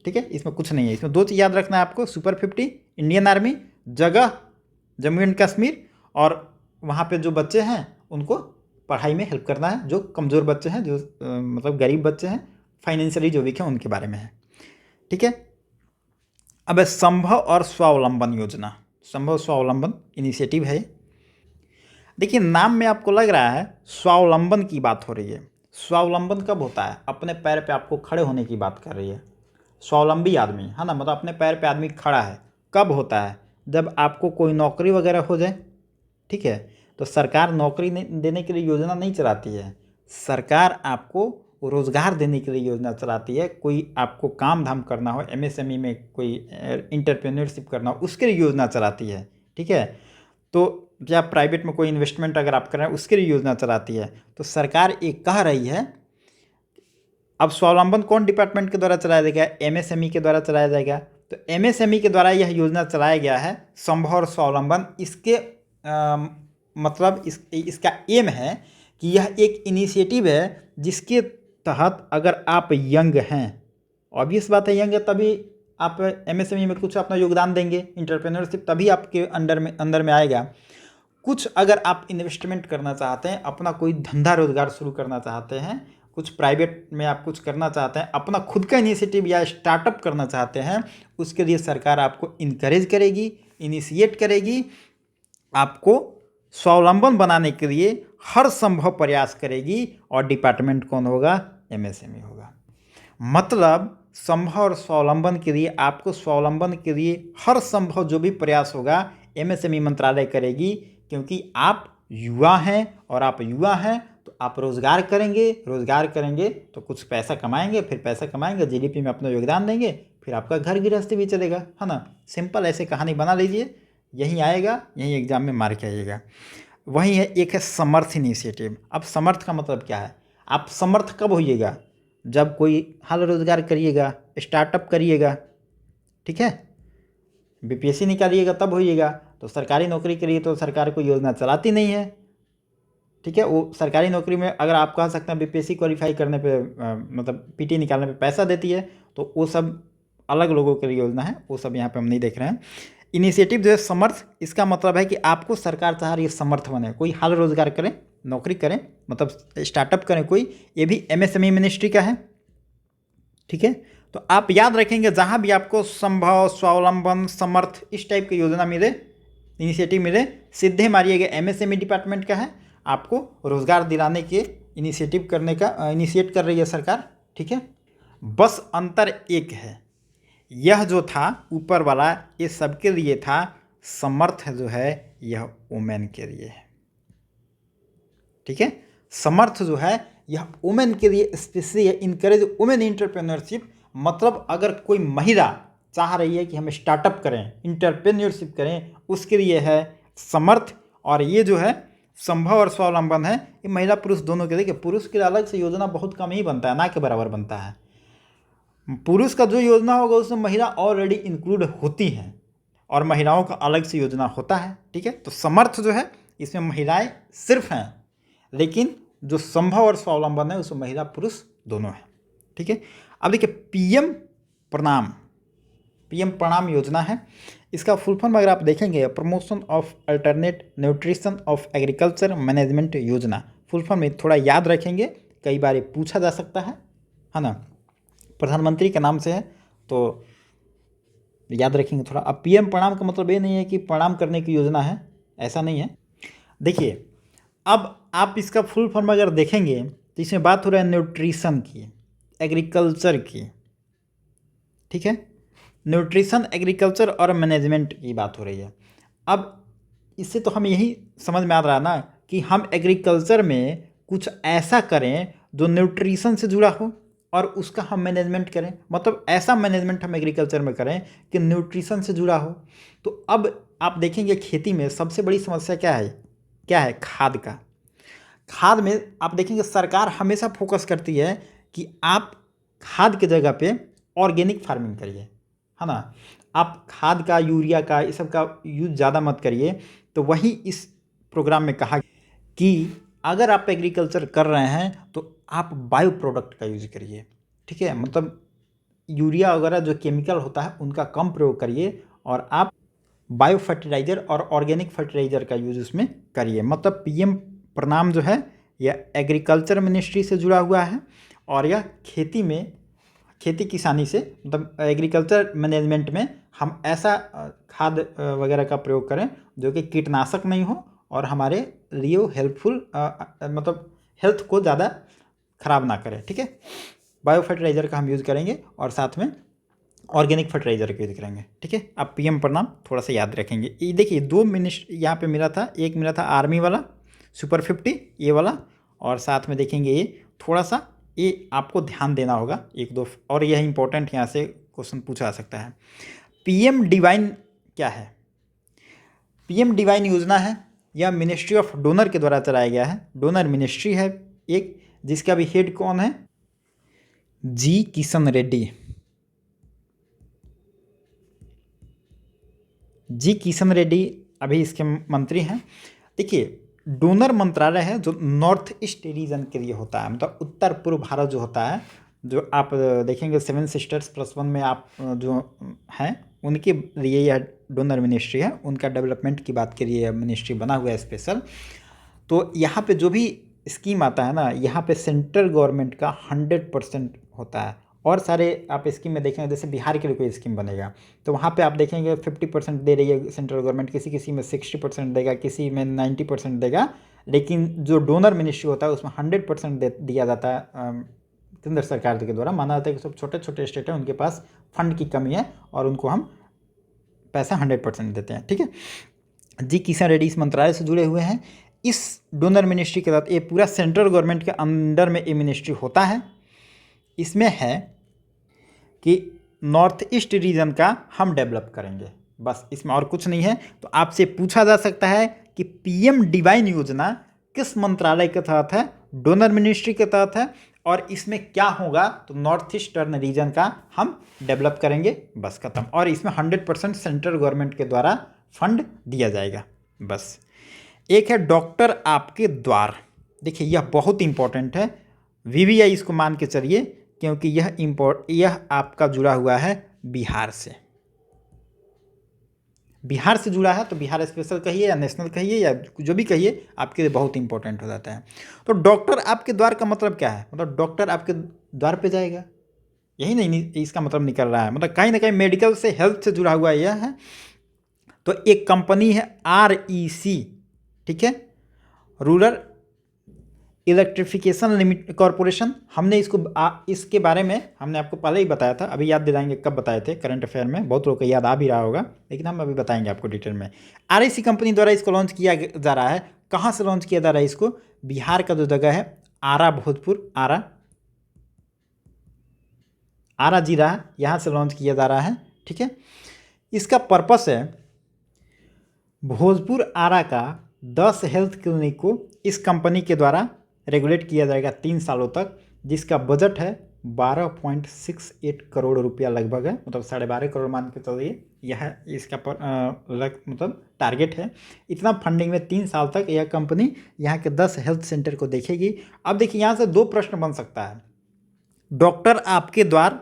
A: ठीक है, इसमें कुछ नहीं है। इसमें 2 चीज़ याद रखना है आपको, सुपर 50 इंडियन आर्मी, जगह जम्मू एंड कश्मीर, और वहाँ पे जो बच्चे हैं उनको पढ़ाई में हेल्प करना है, जो कमज़ोर बच्चे हैं, जो मतलब गरीब बच्चे हैं, फाइनेंशियली जो वीक हैं, उनके बारे में है। ठीक है, अब संभव और स्वावलंबन योजना, संभव स्वावलंबन इनिशिएटिव है। देखिए नाम में आपको लग रहा है स्वावलंबन की बात हो रही है। स्वावलंबन कब होता है, अपने पैर पे आपको खड़े होने की बात कर रही है। स्वावलंबी आदमी, है ना, मतलब अपने पैर पे आदमी खड़ा है। कब होता है, जब आपको कोई नौकरी वगैरह हो जाए। ठीक है, तो सरकार नौकरी देने के लिए योजना नहीं चलाती है, सरकार आपको रोज़गार देने के लिए योजना चलाती है। कोई आपको काम धाम करना हो, MSME में कोई इंटरप्रेन्योरशिप करना हो, उसके लिए योजना चलाती है। ठीक है, तो या प्राइवेट में कोई इन्वेस्टमेंट अगर आप कर रहे हैं, उसके लिए योजना चलाती है। तो सरकार ये कह रही है, अब स्वावलंबन कौन डिपार्टमेंट के द्वारा चलाया जाएगा? एमएसएमई के द्वारा चलाया जाएगा। तो एमएसएमई के द्वारा यह योजना चलाया गया है, संभव और स्वावलंबन। इसके मतलब इसका एम है कि यह एक इनिशिएटिव है जिसके तहत अगर आप यंग हैं, ऑब्वियस बात है यंग है तभी आप एमएसएमई में कुछ अपना योगदान देंगे, इंटरप्रेन्योरशिप तभी आपके अंदर में आएगा। कुछ अगर आप इन्वेस्टमेंट करना चाहते हैं, अपना कोई धंधा रोजगार शुरू करना चाहते हैं, कुछ प्राइवेट में आप कुछ करना चाहते हैं, अपना खुद का इनिशिएटिव या स्टार्टअप करना चाहते हैं, उसके लिए सरकार आपको इनकरेज करेगी, इनिशिएट करेगी, आपको स्वावलंबन बनाने के लिए हर संभव प्रयास करेगी। और डिपार्टमेंट कौन होगा? एमएसएमई होगा। मतलब संभव और स्वावलंबन के लिए, आपको स्वावलंबन के लिए हर संभव जो भी प्रयास होगा एमएसएमई मंत्रालय करेगी, क्योंकि आप युवा हैं और आप युवा हैं तो आप रोज़गार करेंगे तो कुछ पैसा कमाएंगे, फिर पैसा कमाएंगे जीडीपी में अपना योगदान देंगे, फिर आपका घर गृहस्थी भी चलेगा, है ना। सिंपल ऐसे कहानी बना लीजिए, यही आएगा, यही एग्जाम में मार के आइएगा। वही है, एक है समर्थ इनिशिएटिव। अब समर्थ का मतलब क्या है? आप समर्थ कब होइएगा? जब कोई हाल रोजगार करिएगा, स्टार्टअप करिएगा, ठीक है, बीपीएससी निकालिएगा तब होइएगा। तो सरकारी नौकरी करिए तो सरकार कोई योजना चलाती नहीं है, ठीक है। वो सरकारी नौकरी में अगर आप कह सकते हैं बीपीएससी क्वालिफाई करने पे मतलब पीटी निकालने पे पैसा देती है, तो वो सब अलग लोगों के लिए योजना है, वो सब यहाँ पे हम नहीं देख रहे हैं। इनिशिएटिव जो है समर्थ, इसका मतलब है कि आपको सरकार चाह रही है समर्थ बने, कोई हाल रोजगार करें, नौकरी करें, मतलब स्टार्टअप करें कोई, ये भी एमएसएमई मिनिस्ट्री का है, ठीक है। तो आप याद रखेंगे जहाँ भी आपको संभव, स्वावलंबन, समर्थ इस टाइप की योजना मिले, इनिशिएटिव मिले, सीधे मारिएगा एमएसएमई डिपार्टमेंट का है, आपको रोजगार दिलाने के इनिशिएटिव करने का इनिशिएट कर रही है सरकार, ठीक है। बस अंतर एक है, यह जो था ऊपर वाला ये सबके लिए था, समर्थ जो है यह वुमेन के लिए है, ठीक है। समर्थ जो है यह वुमेन के लिए स्पेशली है, इनकरेज वुमेन एंटरप्रेन्योरशिप। मतलब अगर कोई महिला चाह रही है कि हम स्टार्टअप करें, इंटरप्रेन्योरशिप करें, उसके लिए है समर्थ। और ये जो है संभव और स्वावलंबन है, ये महिला पुरुष दोनों के लिए। पुरुष के लिए अलग से योजना बहुत कम ही बनता है, ना के बराबर बनता है। पुरुष का जो योजना होगा उसमें महिला ऑलरेडी इंक्लूड होती हैं और महिलाओं का अलग से योजना होता है, ठीक है। तो समर्थ जो है इसमें महिलाएं सिर्फ हैं, लेकिन जो संभव और स्वावलंबन है उसमें महिला पुरुष दोनों हैं, ठीक है। अब देखिए पीएम प्रणाम योजना है, इसका फुल फॉर्म अगर आप देखेंगे, promotion of alternate nutrition of agriculture management योजना। फुल फॉर्म में थोड़ा याद रखेंगे, कई बार ये पूछा जा सकता है ना। प्रधानमंत्री के नाम से है तो याद रखेंगे थोड़ा। अब पीएम प्रणाम का मतलब ये नहीं है कि प्रणाम करने की योजना है, ऐसा नहीं है। देखिए अब आप इसका फुल फॉर्म अगर देखेंगे तो इसमें बात हो रहा है न्यूट्रिशन की, एग्रीकल्चर की, ठीक है। न्यूट्रिशन, एग्रीकल्चर और मैनेजमेंट की बात हो रही है। अब इससे तो हमें यही समझ में आ रहा है ना कि हम एग्रीकल्चर में कुछ ऐसा करें जो न्यूट्रिशन से जुड़ा हो और उसका हम मैनेजमेंट करें, मतलब ऐसा मैनेजमेंट हम एग्रीकल्चर में करें कि न्यूट्रिशन से जुड़ा हो। तो अब आप देखेंगे खेती में सबसे बड़ी समस्या क्या है? खाद का। खाद में आप देखेंगे सरकार हमेशा फोकस करती है कि आप खाद की जगह पे ऑर्गेनिक फार्मिंग करिए, है ना। आप खाद का, यूरिया का, इस सब का यूज ज़्यादा मत करिए। तो वही इस प्रोग्राम में कहा कि अगर आप एग्रीकल्चर कर रहे हैं तो आप बायो प्रोडक्ट का यूज़ करिए, ठीक है। मतलब यूरिया वगैरह जो केमिकल होता है उनका कम प्रयोग करिए और आप बायो फर्टिलाइज़र और ऑर्गेनिक फर्टिलाइज़र का यूज़ उसमें करिए। मतलब पीएम प्रणाम जो है यह एग्रीकल्चर मिनिस्ट्री से जुड़ा हुआ है और यह खेती किसानी से, मतलब एग्रीकल्चर मैनेजमेंट में हम ऐसा खाद वगैरह का प्रयोग करें जो कि कीटनाशक नहीं हो और हमारे लिए हेल्पफुल, मतलब हेल्थ को ज़्यादा ख़राब ना करे, ठीक है। बायो फर्टिलाइज़र का हम यूज़ करेंगे और साथ में ऑर्गेनिक फर्टिलाइज़र का यूज़ करेंगे, ठीक है। आप पीएम प्रणाम थोड़ा सा याद रखेंगे। ये देखिए 2 मिनिस्ट्री यहाँ पे मिला था, एक मिला था आर्मी वाला सुपर 50 ये वाला, और साथ में देखेंगे ये थोड़ा सा, ये आपको ध्यान देना होगा 1-2, और यह इंपॉर्टेंट यहाँ से क्वेश्चन पूछा जा सकता है। पीएम डिवाइन क्या है? पीएम डिवाइन योजना है, यह मिनिस्ट्री ऑफ डोनर के द्वारा चलाया गया है। डोनर मिनिस्ट्री है एक, जिसका भी हेड कौन है? जी किशन रेड्डी। जी किशन रेड्डी अभी इसके मंत्री हैं। देखिए, डोनर मंत्रालय है जो नॉर्थ ईस्ट रीजन के लिए होता है, मतलब उत्तर पूर्व भारत जो होता है, जो आप देखेंगे 7 सिस्टर्स प्लस 1 में आप जो हैं उनके लिए यह डोनर मिनिस्ट्री है, उनका डेवलपमेंट की बात के लिए यह मिनिस्ट्री बना हुआ है स्पेशल। तो यहाँ पे जो भी स्कीम आता है ना, यहाँ पे सेंट्रल गवर्नमेंट का 100% होता है। और सारे आप स्कीम में देखेंगे, जैसे बिहार के लिए कोई स्कीम बनेगा तो वहाँ पे आप देखेंगे 50% दे रही है सेंट्रल गवर्नमेंट, किसी किसी में 60% देगा, किसी में 90% देगा। लेकिन जो डोनर मिनिस्ट्री होता है उसमें 100% दिया जाता है केंद्र सरकार के द्वारा। माना जाता है कि सब छोटे छोटे स्टेट हैं उनके पास फंड की कमी है और उनको हम पैसा 100% देते हैं। ठीक है, जी किशन रेड्डी इस मंत्रालय से जुड़े हुए हैं। इस डोनर मिनिस्ट्री के तहत ये पूरा सेंट्रल गवर्नमेंट के अंडर में ये मिनिस्ट्री होता है। इसमें है कि नॉर्थ ईस्ट रीजन का हम डेवलप करेंगे, बस, इसमें और कुछ नहीं है। तो आपसे पूछा जा सकता है कि पीएम डिवाइन योजना किस मंत्रालय के तहत है? डोनर मिनिस्ट्री के तहत है। और इसमें क्या होगा? तो नॉर्थ ईस्टर्न रीजन का हम डेवलप करेंगे, बस खत्म। और इसमें 100% सेंट्रल गवर्नमेंट के द्वारा फंड दिया जाएगा, बस। एक है डॉक्टर आपके द्वार। देखिए, यह बहुत इंपॉर्टेंट है, वीवीआई इसको मान के चलिए, क्योंकि यह आपका जुड़ा हुआ है बिहार से। बिहार से जुड़ा है तो बिहार स्पेशल कहिए या नेशनल कहिए या जो भी कहिए, आपके लिए बहुत इंपॉर्टेंट हो जाता है। तो डॉक्टर आपके द्वार का मतलब क्या है? मतलब डॉक्टर आपके द्वार पे जाएगा, यही नहीं इसका मतलब निकल रहा है। मतलब कहीं ना कहीं मेडिकल से, हेल्थ से जुड़ा हुआ यह है। तो एक कंपनी है REC, ठीक है, रूरल इलेक्ट्रिफिकेशन लिमिटेड कॉरपोरेशन। हमने इसके बारे में हमने आपको पहले ही बताया था, अभी याद दिलाएंगे कब बताए थे, करंट अफेयर में, बहुत लोगों को याद आ भी रहा होगा, लेकिन हम अभी बताएंगे आपको डिटेल में। REC कंपनी द्वारा इसको लॉन्च किया जा रहा है। कहाँ से लॉन्च किया जा रहा है इसको? बिहार का जो जगह है आरा भोजपुर, आरा जिला, यहाँ से लॉन्च किया जा रहा है। ठीक है, इसका पर्पस है भोजपुर आरा का 10 हेल्थ क्लिनिक को इस कंपनी के द्वारा रेगुलेट किया जाएगा 3 सालों तक, जिसका बजट है 12.68 करोड़ रुपया लगभग है, मतलब 12.5 करोड़ मान के चलिए, यह इसका मतलब टारगेट है। इतना फंडिंग में 3 साल तक यह कंपनी यहाँ के 10 हेल्थ सेंटर को देखेगी। अब देखिए, यहाँ से 2 प्रश्न बन सकता है। डॉक्टर आपके द्वार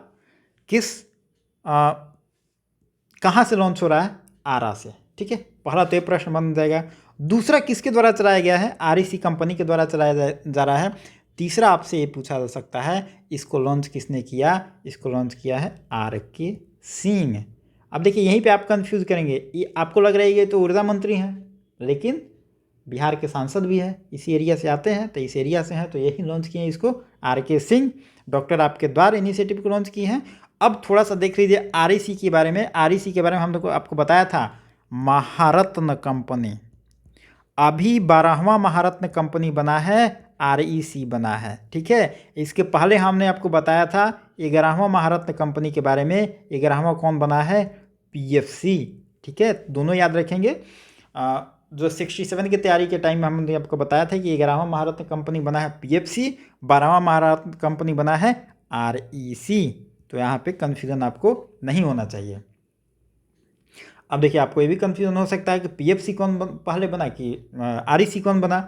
A: कहाँ से लॉन्च हो रहा है? आरा से। ठीक है, पहला तो ये प्रश्न बन जाएगा। दूसरा, किसके द्वारा चलाया गया है? REC कंपनी के द्वारा चलाया जा रहा है। तीसरा, आपसे ये पूछा जा सकता है इसको लॉन्च किसने किया? इसको लॉन्च किया है RK सिंह। अब देखिए, यहीं पे आप कंफ्यूज करेंगे, ये आपको लग रहा है ये तो ऊर्जा मंत्री हैं, लेकिन बिहार के सांसद भी हैं, इसी एरिया से आते हैं, तो इस एरिया से हैं, तो यही लॉन्च किए हैं इसको, RK सिंह। डॉक्टर आपके द्वार इनिशिएटिव को लॉन्च किए हैं। अब थोड़ा सा देख लीजिए REC के बारे में। REC के बारे में हम लोग आपको बताया था, महारत्न कंपनी, अभी 12वां महारत्न कंपनी बना है, REC बना है। ठीक है, इसके पहले हमने आपको बताया था 11वां महारत्न कंपनी के बारे में। 11वां कौन बना है? PFC। ठीक है, दोनों याद रखेंगे। जो 67 की तैयारी के टाइम में हमने आपको बताया था कि 11वां महारत्न कंपनी बना है PFC, 12वां महारत्न कंपनी बना है REC। तो यहाँ पे कन्फ्यूजन आपको नहीं होना चाहिए। अब देखिए, आपको ये भी कन्फ्यूजन हो सकता है कि PFC कौन पहले बना कि REC कौन बना?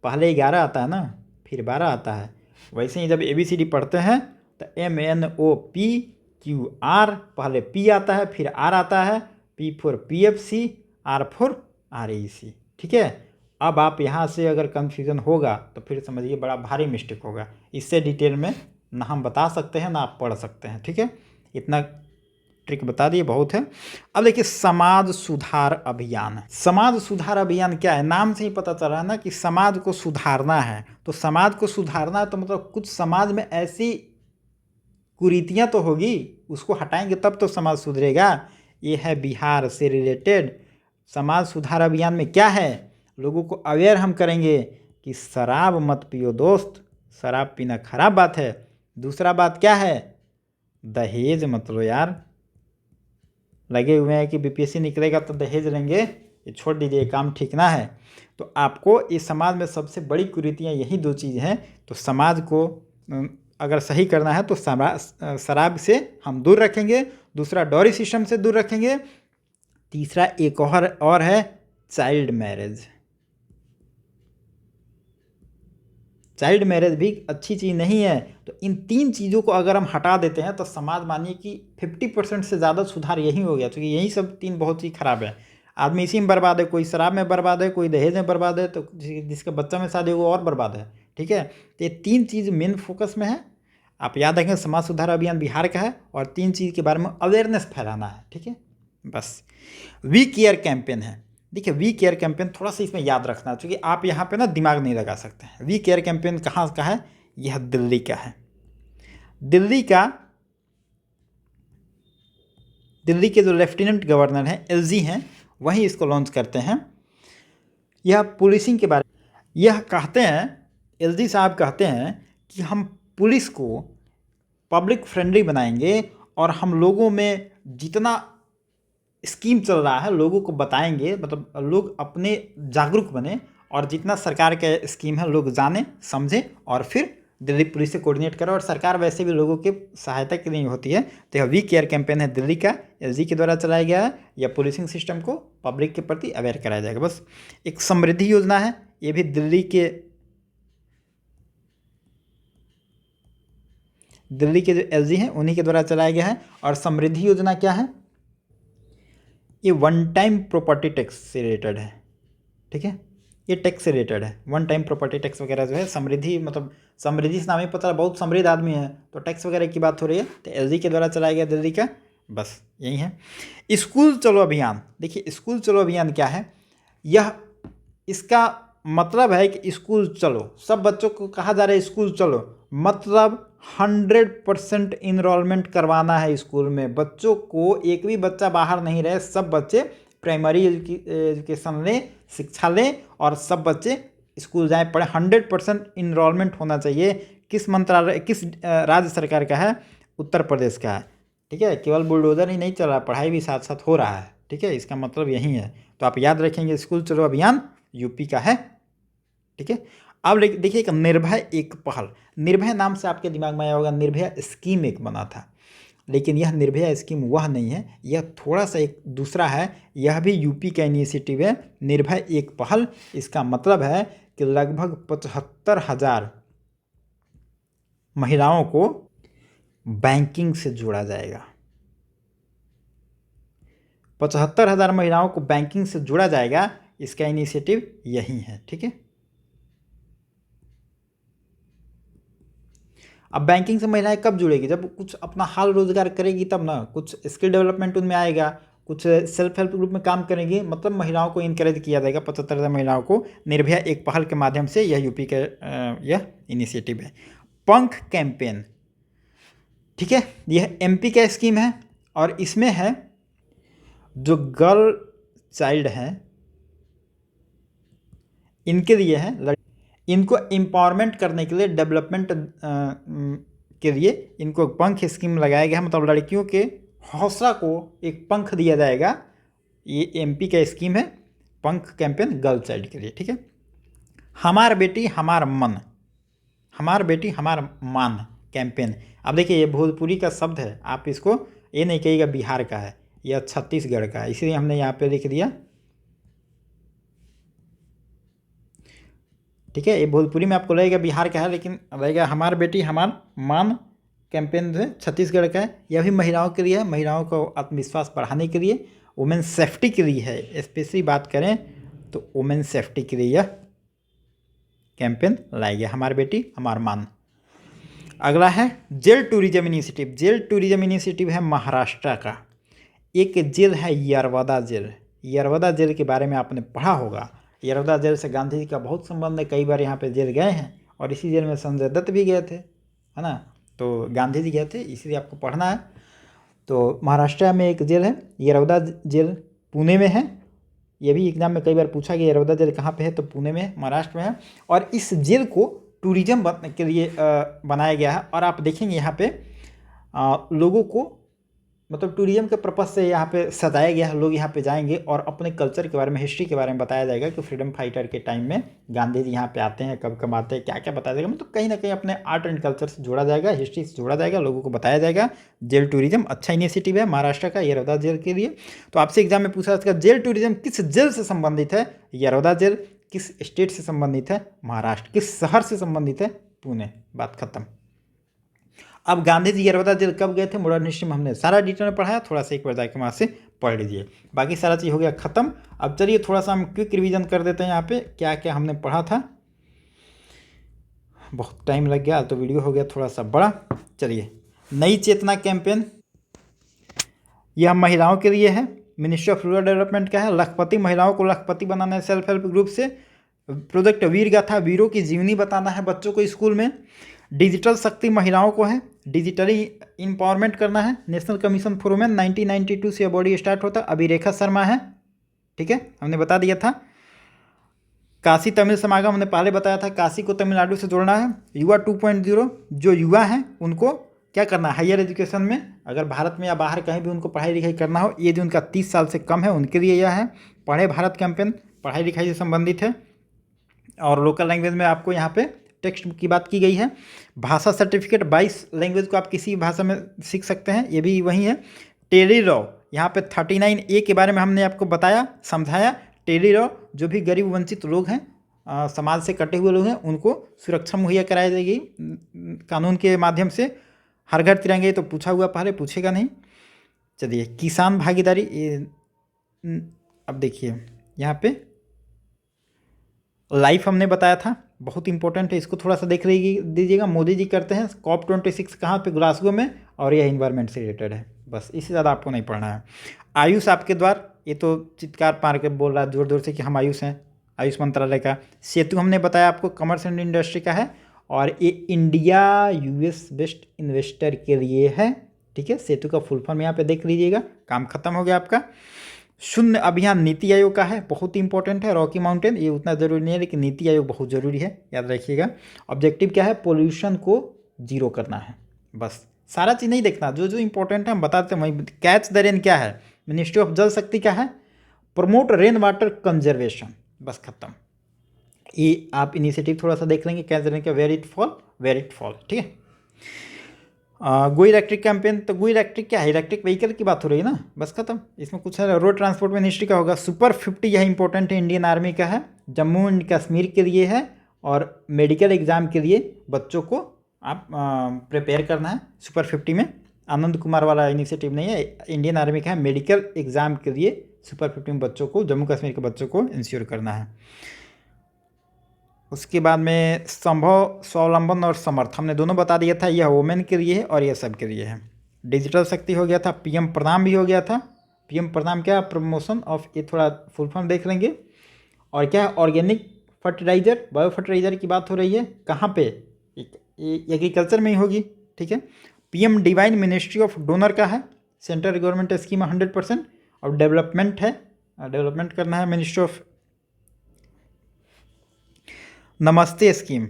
A: पहले 11 आता है ना, फिर 12 आता है। वैसे ही जब ABCD पढ़ते हैं तो MNOPQR, पहले P आता है, फिर R आता है, P for PFC, R for REC। ठीक है, अब आप यहाँ से अगर कन्फ्यूज़न होगा तो फिर समझिए बड़ा भारी मिस्टेक होगा। इससे डिटेल में ना हम बता सकते हैं ना आप पढ़ सकते हैं। ठीक है, इतना ट्रिक बता दिए, बहुत है। अब देखिए, समाज सुधार अभियान। समाज सुधार अभियान क्या है? नाम से ही पता चल रहा है ना कि समाज को सुधारना है। तो समाज को सुधारना है तो मतलब कुछ समाज में ऐसी कुरीतियां तो होगी, उसको हटाएंगे तब तो समाज सुधरेगा। ये है बिहार से रिलेटेड। समाज सुधार अभियान में क्या है? लोगों को अवेयर हम करेंगे कि शराब मत पियो दोस्त, शराब पीना खराब बात है। दूसरा बात क्या है? दहेज मत लो यार। लगे हुए हैं कि BPSC निकलेगा तो दहेज लेंगे, ये छोड़ दीजिए, काम ठीक ना है। तो आपको इस समाज में सबसे बड़ी कुरीतियाँ यही 2 चीज़ हैं। तो समाज को अगर सही करना है तो शराब से हम दूर रखेंगे, दूसरा डॉरी सिस्टम से दूर रखेंगे, तीसरा एक और है चाइल्ड मैरिज। चाइल्ड मैरिज भी अच्छी चीज़ नहीं है। तो इन 3 चीज़ों को अगर हम हटा देते हैं तो समाज मानिए कि 50% से ज़्यादा सुधार यही हो गया, क्योंकि यही सब 3 बहुत ही खराब है। आदमी इसी में बर्बाद है, कोई शराब में बर्बाद है, कोई दहेज में बर्बाद है, तो जिसका बच्चा में शादी हो वो और बर्बाद है। ठीक है, तो ये 3 चीज़ मेन फोकस में है। आप याद रखें, समाज सुधार अभियान बिहार का है और 3 चीज़ के बारे में अवेयरनेस फैलाना है। ठीक है, बस। वी केयर कैंपेन है। देखिए, वी केयर कैंपेन थोड़ा सा इसमें याद रखना, क्योंकि आप यहाँ पे ना दिमाग नहीं लगा सकते हैं। वी केयर कैंपेन कहाँ का है? यह दिल्ली का है। दिल्ली के जो लेफ्टिनेंट गवर्नर हैं, एलजी हैं, वही इसको लॉन्च करते हैं। यह पुलिसिंग के बारे में यह कहते हैं, एलजी साहब कहते हैं कि हम पुलिस को पब्लिक फ्रेंडली बनाएंगे और हम लोगों में जितना स्कीम चल रहा है लोगों को बताएंगे, मतलब लोग अपने जागरूक बने और जितना सरकार का स्कीम है लोग जाने समझें और फिर दिल्ली पुलिस से कोऑर्डिनेट करें। और सरकार वैसे भी लोगों की सहायता के लिए होती है। तो यह वी केयर कैंपेन है दिल्ली का, एलजी के द्वारा चलाया गया है। यह पुलिसिंग सिस्टम को पब्लिक के प्रति अवेयर कराया जाएगा। बस। एक समृद्धि योजना है, ये भी दिल्ली के जो एलजी हैं उन्हीं के द्वारा चलाया गया है। और समृद्धि योजना क्या है? ये वन टाइम प्रॉपर्टी टैक्स से रिलेटेड है। ठीक है, ये टैक्स से रिलेटेड है। वन टाइम प्रॉपर्टी टैक्स वगैरह जो है, समृद्धि मतलब समृद्धि से नाम ही पता है, बहुत समृद्ध आदमी है तो टैक्स वगैरह की बात हो रही है। तो एलजी के द्वारा चलाया गया दिल्ली का। बस यही है। स्कूल चलो अभियान। देखिए, स्कूल चलो अभियान क्या है? यह इसका मतलब है कि स्कूल चलो, सब बच्चों को कहा जा रहा है स्कूल चलो, मतलब 100% इनरोलमेंट करवाना है स्कूल में। बच्चों को एक भी बच्चा बाहर नहीं रहे, सब बच्चे प्राइमरी एजुकेशन लें, शिक्षा लें और सब बच्चे स्कूल जाएं, पढ़ें। 100% इनरोलमेंट होना चाहिए। किस मंत्रालय, किस राज्य सरकार का है? उत्तर प्रदेश का है। ठीक है, केवल बुलडोजर ही नहीं चल रहा, पढ़ाई भी साथ साथ हो रहा है। ठीक है, इसका मतलब यही है। तो आप याद रखेंगे, स्कूल चलो अभियान यूपी का है। ठीक है, अब देखिए, एक निर्भय एक पहल। निर्भय नाम से आपके दिमाग में आया होगा, निर्भया स्कीम एक बना था, लेकिन यह निर्भया स्कीम वह नहीं है, यह थोड़ा सा एक दूसरा है। यह भी यूपी का इनिशिएटिव है, निर्भय एक पहल। इसका मतलब है कि लगभग 75,000 महिलाओं को बैंकिंग से जोड़ा जाएगा। 75,000 महिलाओं को बैंकिंग से जोड़ा जाएगा, इसका इनिशिएटिव यही है। ठीक है, अब बैंकिंग से महिलाएं कब जुड़ेगी? जब कुछ अपना हाल रोजगार करेगी तब ना, कुछ स्किल डेवलपमेंट उनमें आएगा, कुछ सेल्फ हेल्प ग्रुप में काम करेंगी, मतलब महिलाओं को इनकरेज किया जाएगा। 75,000 महिलाओं को निर्भया एक पहल के माध्यम से, यह यूपी का यह इनिशिएटिव है। पंख कैंपेन, ठीक है, यह एमपी का स्कीम है और इसमें है जो गर्ल चाइल्ड हैं इनके लिए है, इनको एम्पावरमेंट करने के लिए, डेवलपमेंट के लिए इनको पंख स्कीम लगाया गया है। मतलब लड़कियों के हौसला को एक पंख दिया जाएगा। ये एमपी का स्कीम है, पंख कैंपेन गर्ल चाइल्ड के लिए। ठीक है, हमार बेटी हमार मन, हमार बेटी हमार मान कैंपेन। अब देखिए, ये भोजपुरी का शब्द है, आप इसको ये नहीं कहिएगा बिहार का है, यह छत्तीसगढ़ का है, इसलिए हमने यहाँ पे लिख दिया। ठीक है, ये भोजपुरी में आपको लगेगा बिहार का है, लेकिन रहेगा हमार बेटी हमार मान कैंपेन जो है छत्तीसगढ़ का है। यह भी महिलाओं के लिए है, महिलाओं को आत्मविश्वास बढ़ाने के लिए, वुमेन सेफ्टी के लिए है। स्पेशली बात करें तो वुमेन सेफ्टी के लिए यह कैंपेन लाया गया, हमार बेटी हमार मान। अगला है jail tourism initiative. Jail tourism initiative है महाराष्ट्र का। एक जेल है यरवदा जेल। यरवदा जेल के बारे में आपने पढ़ा होगा। यरवदा जेल से गांधी जी का बहुत संबंध है, कई बार यहाँ पे जेल गए हैं और इसी जेल में संजय दत्त भी गए थे, है ना। तो गांधी जी गए थे, इसलिए आपको पढ़ना है। तो महाराष्ट्र में एक जेल है यरवदा जेल, पुणे में है। ये भी एग्जाम में कई बार पूछा गया यरवदा जेल कहाँ पे है, तो पुणे में, महाराष्ट्र में है। और इस जेल को टूरिज्म के लिए बनाया गया है। और आप देखेंगे यहाँ पे लोगों को मतलब टूरिज्म के पर्पज़ से यहाँ पे सजाया गया है। लोग यहाँ पे जाएंगे और अपने कल्चर के बारे में, हिस्ट्री के बारे में बताया जाएगा कि फ्रीडम फाइटर के टाइम में गांधी जी यहाँ पे आते हैं, कब कब आते हैं, क्या क्या बताया जाएगा। मतलब कहीं ना कहीं अपने आर्ट एंड कल्चर से जोड़ा जाएगा, हिस्ट्री से जोड़ा जाएगा, लोगों को बताया जाएगा। जेल टूरिज्म अच्छा इनिशिएटिव है महाराष्ट्र का यरौदा जेल के लिए। तो आपसे एग्जाम में पूछा जाएगा जेल टूरिज्म किस जेल से संबंधित है? यरौदा जेल। किस स्टेट से संबंधित है? महाराष्ट्र। किस शहर से संबंधित है? पुणे। बात खत्म। अब गांधी जी यरौदा जेल कब गए थे? मॉडर्न हिस्ट्री में हमने सारा डिटेल में पढ़ाया, थोड़ा सा एक बार जाके वहाँ से पढ़ लीजिए। बाकी सारा चीज़ हो गया खत्म। अब चलिए थोड़ा सा हम क्विक रिवीजन कर देते हैं यहाँ पे क्या क्या हमने पढ़ा था। बहुत टाइम लग गया तो वीडियो हो गया थोड़ा सा बड़ा। चलिए, नई चेतना कैंपेन, यह महिलाओं के लिए है, मिनिस्ट्री ऑफ रूरल डेवलपमेंट का है। लखपति, महिलाओं को लखपति बनाना है सेल्फ हेल्प ग्रुप से। प्रोजेक्ट वीर गाथा, वीरों की जीवनी बताना है बच्चों को स्कूल में। डिजिटल शक्ति महिलाओं को है, डिजिटली इंपावरमेंट करना है। नेशनल कमीशन फॉर वुमेन 1992 से बॉडी स्टार्ट होता है, अभी रेखा शर्मा है, ठीक है, हमने बता दिया था। काशी तमिल समागम हमने पहले बताया था, काशी को तमिलनाडु से जोड़ना है। युवा 2.0, जो युवा हैं उनको क्या करना है? हायर एजुकेशन में, अगर भारत में या बाहर कहीं भी उनको पढ़ाई लिखाई करना हो, ये जो उनका 30 साल से कम है उनके लिए यह है। पढ़े भारत कैंपेन पढ़ाई लिखाई से संबंधित है। और लोकल लैंग्वेज में आपको यहाँ पे टेक्स्ट की बात की गई है। भाषा सर्टिफिकेट, 22 लैंग्वेज को आप किसी भाषा में सीख सकते हैं, ये भी वही है। टेली लॉ, यहाँ पे 39A के बारे में हमने आपको बताया, समझाया। टेली लॉ, जो भी गरीब वंचित लोग हैं, समाज से कटे हुए लोग हैं, उनको सुरक्षा मुहैया कराई जाएगी कानून के माध्यम से। हर घर तिरंगे तो पूछा हुआ, पहले पूछेगा नहीं। चलिए, किसान भागीदारी, अब देखिए यहाँ पे लाइफ हमने बताया था, बहुत इंपॉर्टेंट है, इसको थोड़ा सा देख दीजिएगा। मोदी जी करते हैं COP26 कहाँ पे? ग्लासगो में, और यह इन्वायरमेंट से रिलेटेड है, बस इससे ज़्यादा आपको नहीं पढ़ना है। आयुष आपके द्वार, ये तो चित्कार मार के बोल रहा है जोर जोर से कि हम आयुष हैं, आयुष मंत्रालय का। सेतु हमने बताया आपको कमर्स एंड इंडस्ट्री का है, और ये इंडिया US बेस्ट इन्वेस्टर के लिए है, ठीक है। सेतु का फुल फॉर्म यहाँ पे देख लीजिएगा, काम खत्म हो गया आपका। शून्य अभियान नीति आयोग का है, बहुत इंपॉर्टेंट है। रॉकी माउंटेन ये उतना ज़रूरी नहीं है, लेकिन नीति आयोग बहुत ज़रूरी है, याद रखिएगा। ऑब्जेक्टिव क्या है? पोल्यूशन को जीरो करना है, बस। सारा चीज़ नहीं देखना, जो जो इंपॉर्टेंट है हम बताते हैं वहीं। कैच द रेन क्या है? मिनिस्ट्री ऑफ जल शक्ति का है, प्रमोट रेन वाटर कंजर्वेशन, बस खत्म। ये आप इनिशिएटिव थोड़ा सा देख लेंगे, कैच द रेन का, वेयर इट फॉल, ठीक है। गो इलेक्ट्रिक कैंपेन, तो गो इलेक्ट्रिक क्या है? इलेक्ट्रिक व्हीकल की बात हो रही है ना, बस खत्म, इसमें कुछ है। रोड ट्रांसपोर्ट मिनिस्ट्री का होगा। सुपर 50, यह इंपॉर्टेंट है, इंडियन आर्मी का है, जम्मू एंड कश्मीर के लिए है, और मेडिकल एग्जाम के लिए बच्चों को आप प्रिपेयर करना है। सुपर 50 में आनंद कुमार वाला इनिशिएटिव नहीं है, इंडियन आर्मी का है। मेडिकल एग्जाम के लिए सुपर 50 में बच्चों को, जम्मू कश्मीर के बच्चों को इंश्योर करना है। उसके बाद में संभव, स्वावलंबन और समर्थ हमने दोनों बता दिया था, यह वुमेन के लिए है और यह सब के लिए है। डिजिटल शक्ति हो गया था, PM प्रणाम भी हो गया था। PM प्रणाम क्या? प्रमोशन ऑफ, ये थोड़ा फुल फॉर्म देख लेंगे। और क्या है? ऑर्गेनिक फर्टिलाइजर, बायो फर्टिलाइजर की बात हो रही है, कहाँ पे? एग्रीकल्चर में ही होगी, ठीक है। PM divine, ministry of donor का है, सेंट्रल गवर्नमेंट स्कीम 100%। और डेवलपमेंट है, डेवलपमेंट करना है, मिनिस्ट्री ऑफ नमस्ते स्कीम,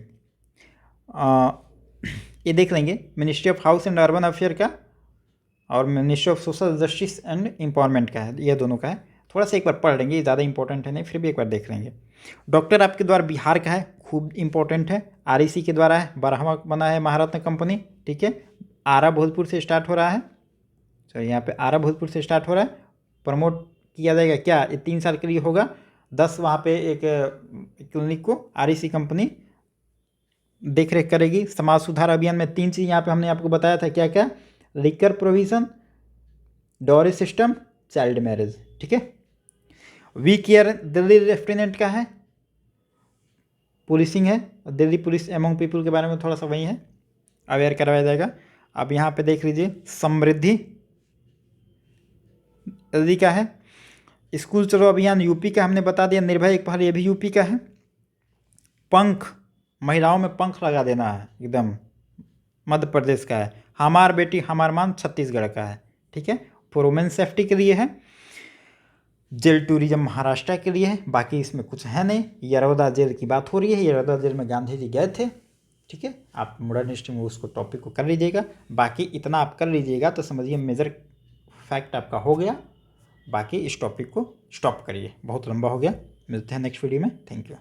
A: ये देख लेंगे, ministry of house and urban affair का, और ministry of social justice and empowerment का है, ये दोनों का है। थोड़ा सा एक बार पढ़ लेंगे, ये ज़्यादा इंपॉर्टेंट है नहीं, फिर भी एक बार देख लेंगे। डॉक्टर आपके द्वारा बिहार का है, खूब इंपॉर्टेंट है। REC के द्वारा है, 12वां बना है महारत्न कंपनी, ठीक है। आरा भोजपुर से स्टार्ट हो रहा है, तो यहाँ पे आरा भोजपुर से स्टार्ट हो रहा है। प्रमोट किया जाएगा क्या? ये 3 साल के लिए होगा। 10 वहाँ पे एक क्लिनिक को REC कंपनी देख रेख करेगी। समाज सुधार अभियान में 3 चीज़ यहाँ पे हमने आपको बताया था, क्या क्या? Liquor provision, dowry system, child marriage, ठीक है। वी केयर दिल्ली लेफ्टिनेंट का है, पुलिसिंग है, दिल्ली पुलिस एमंग पीपल के बारे में थोड़ा सा वही है, अवेयर करवाया जाएगा। अब यहाँ पे देख लीजिए, समृद्धि दिल्ली का है। स्कूल चलो अभियान यूपी का हमने बता दिया। निर्भय एक पहल, ये भी यूपी का है। पंख, महिलाओं में पंख लगा देना है, एकदम मध्य प्रदेश का है। हमार बेटी हमार मान, छत्तीसगढ़ का है, ठीक है। फॉर वुमेन सेफ्टी के लिए है। जेल टूरिज्म महाराष्ट्र के लिए है, बाकी इसमें कुछ है नहीं। यरौदा जेल की बात हो रही है, यरौदा जेल में गांधी जी गए थे, ठीक है। आप मॉडर्न हिस्ट्री में उसको टॉपिक को कर लीजिएगा, बाकी इतना आप कर लीजिएगा तो समझिए मेजर फैक्ट आपका हो गया। बाकी इस टॉपिक को स्टॉप करिए, बहुत लंबा हो गया। मिलते हैं नेक्स्ट वीडियो में। Thank you.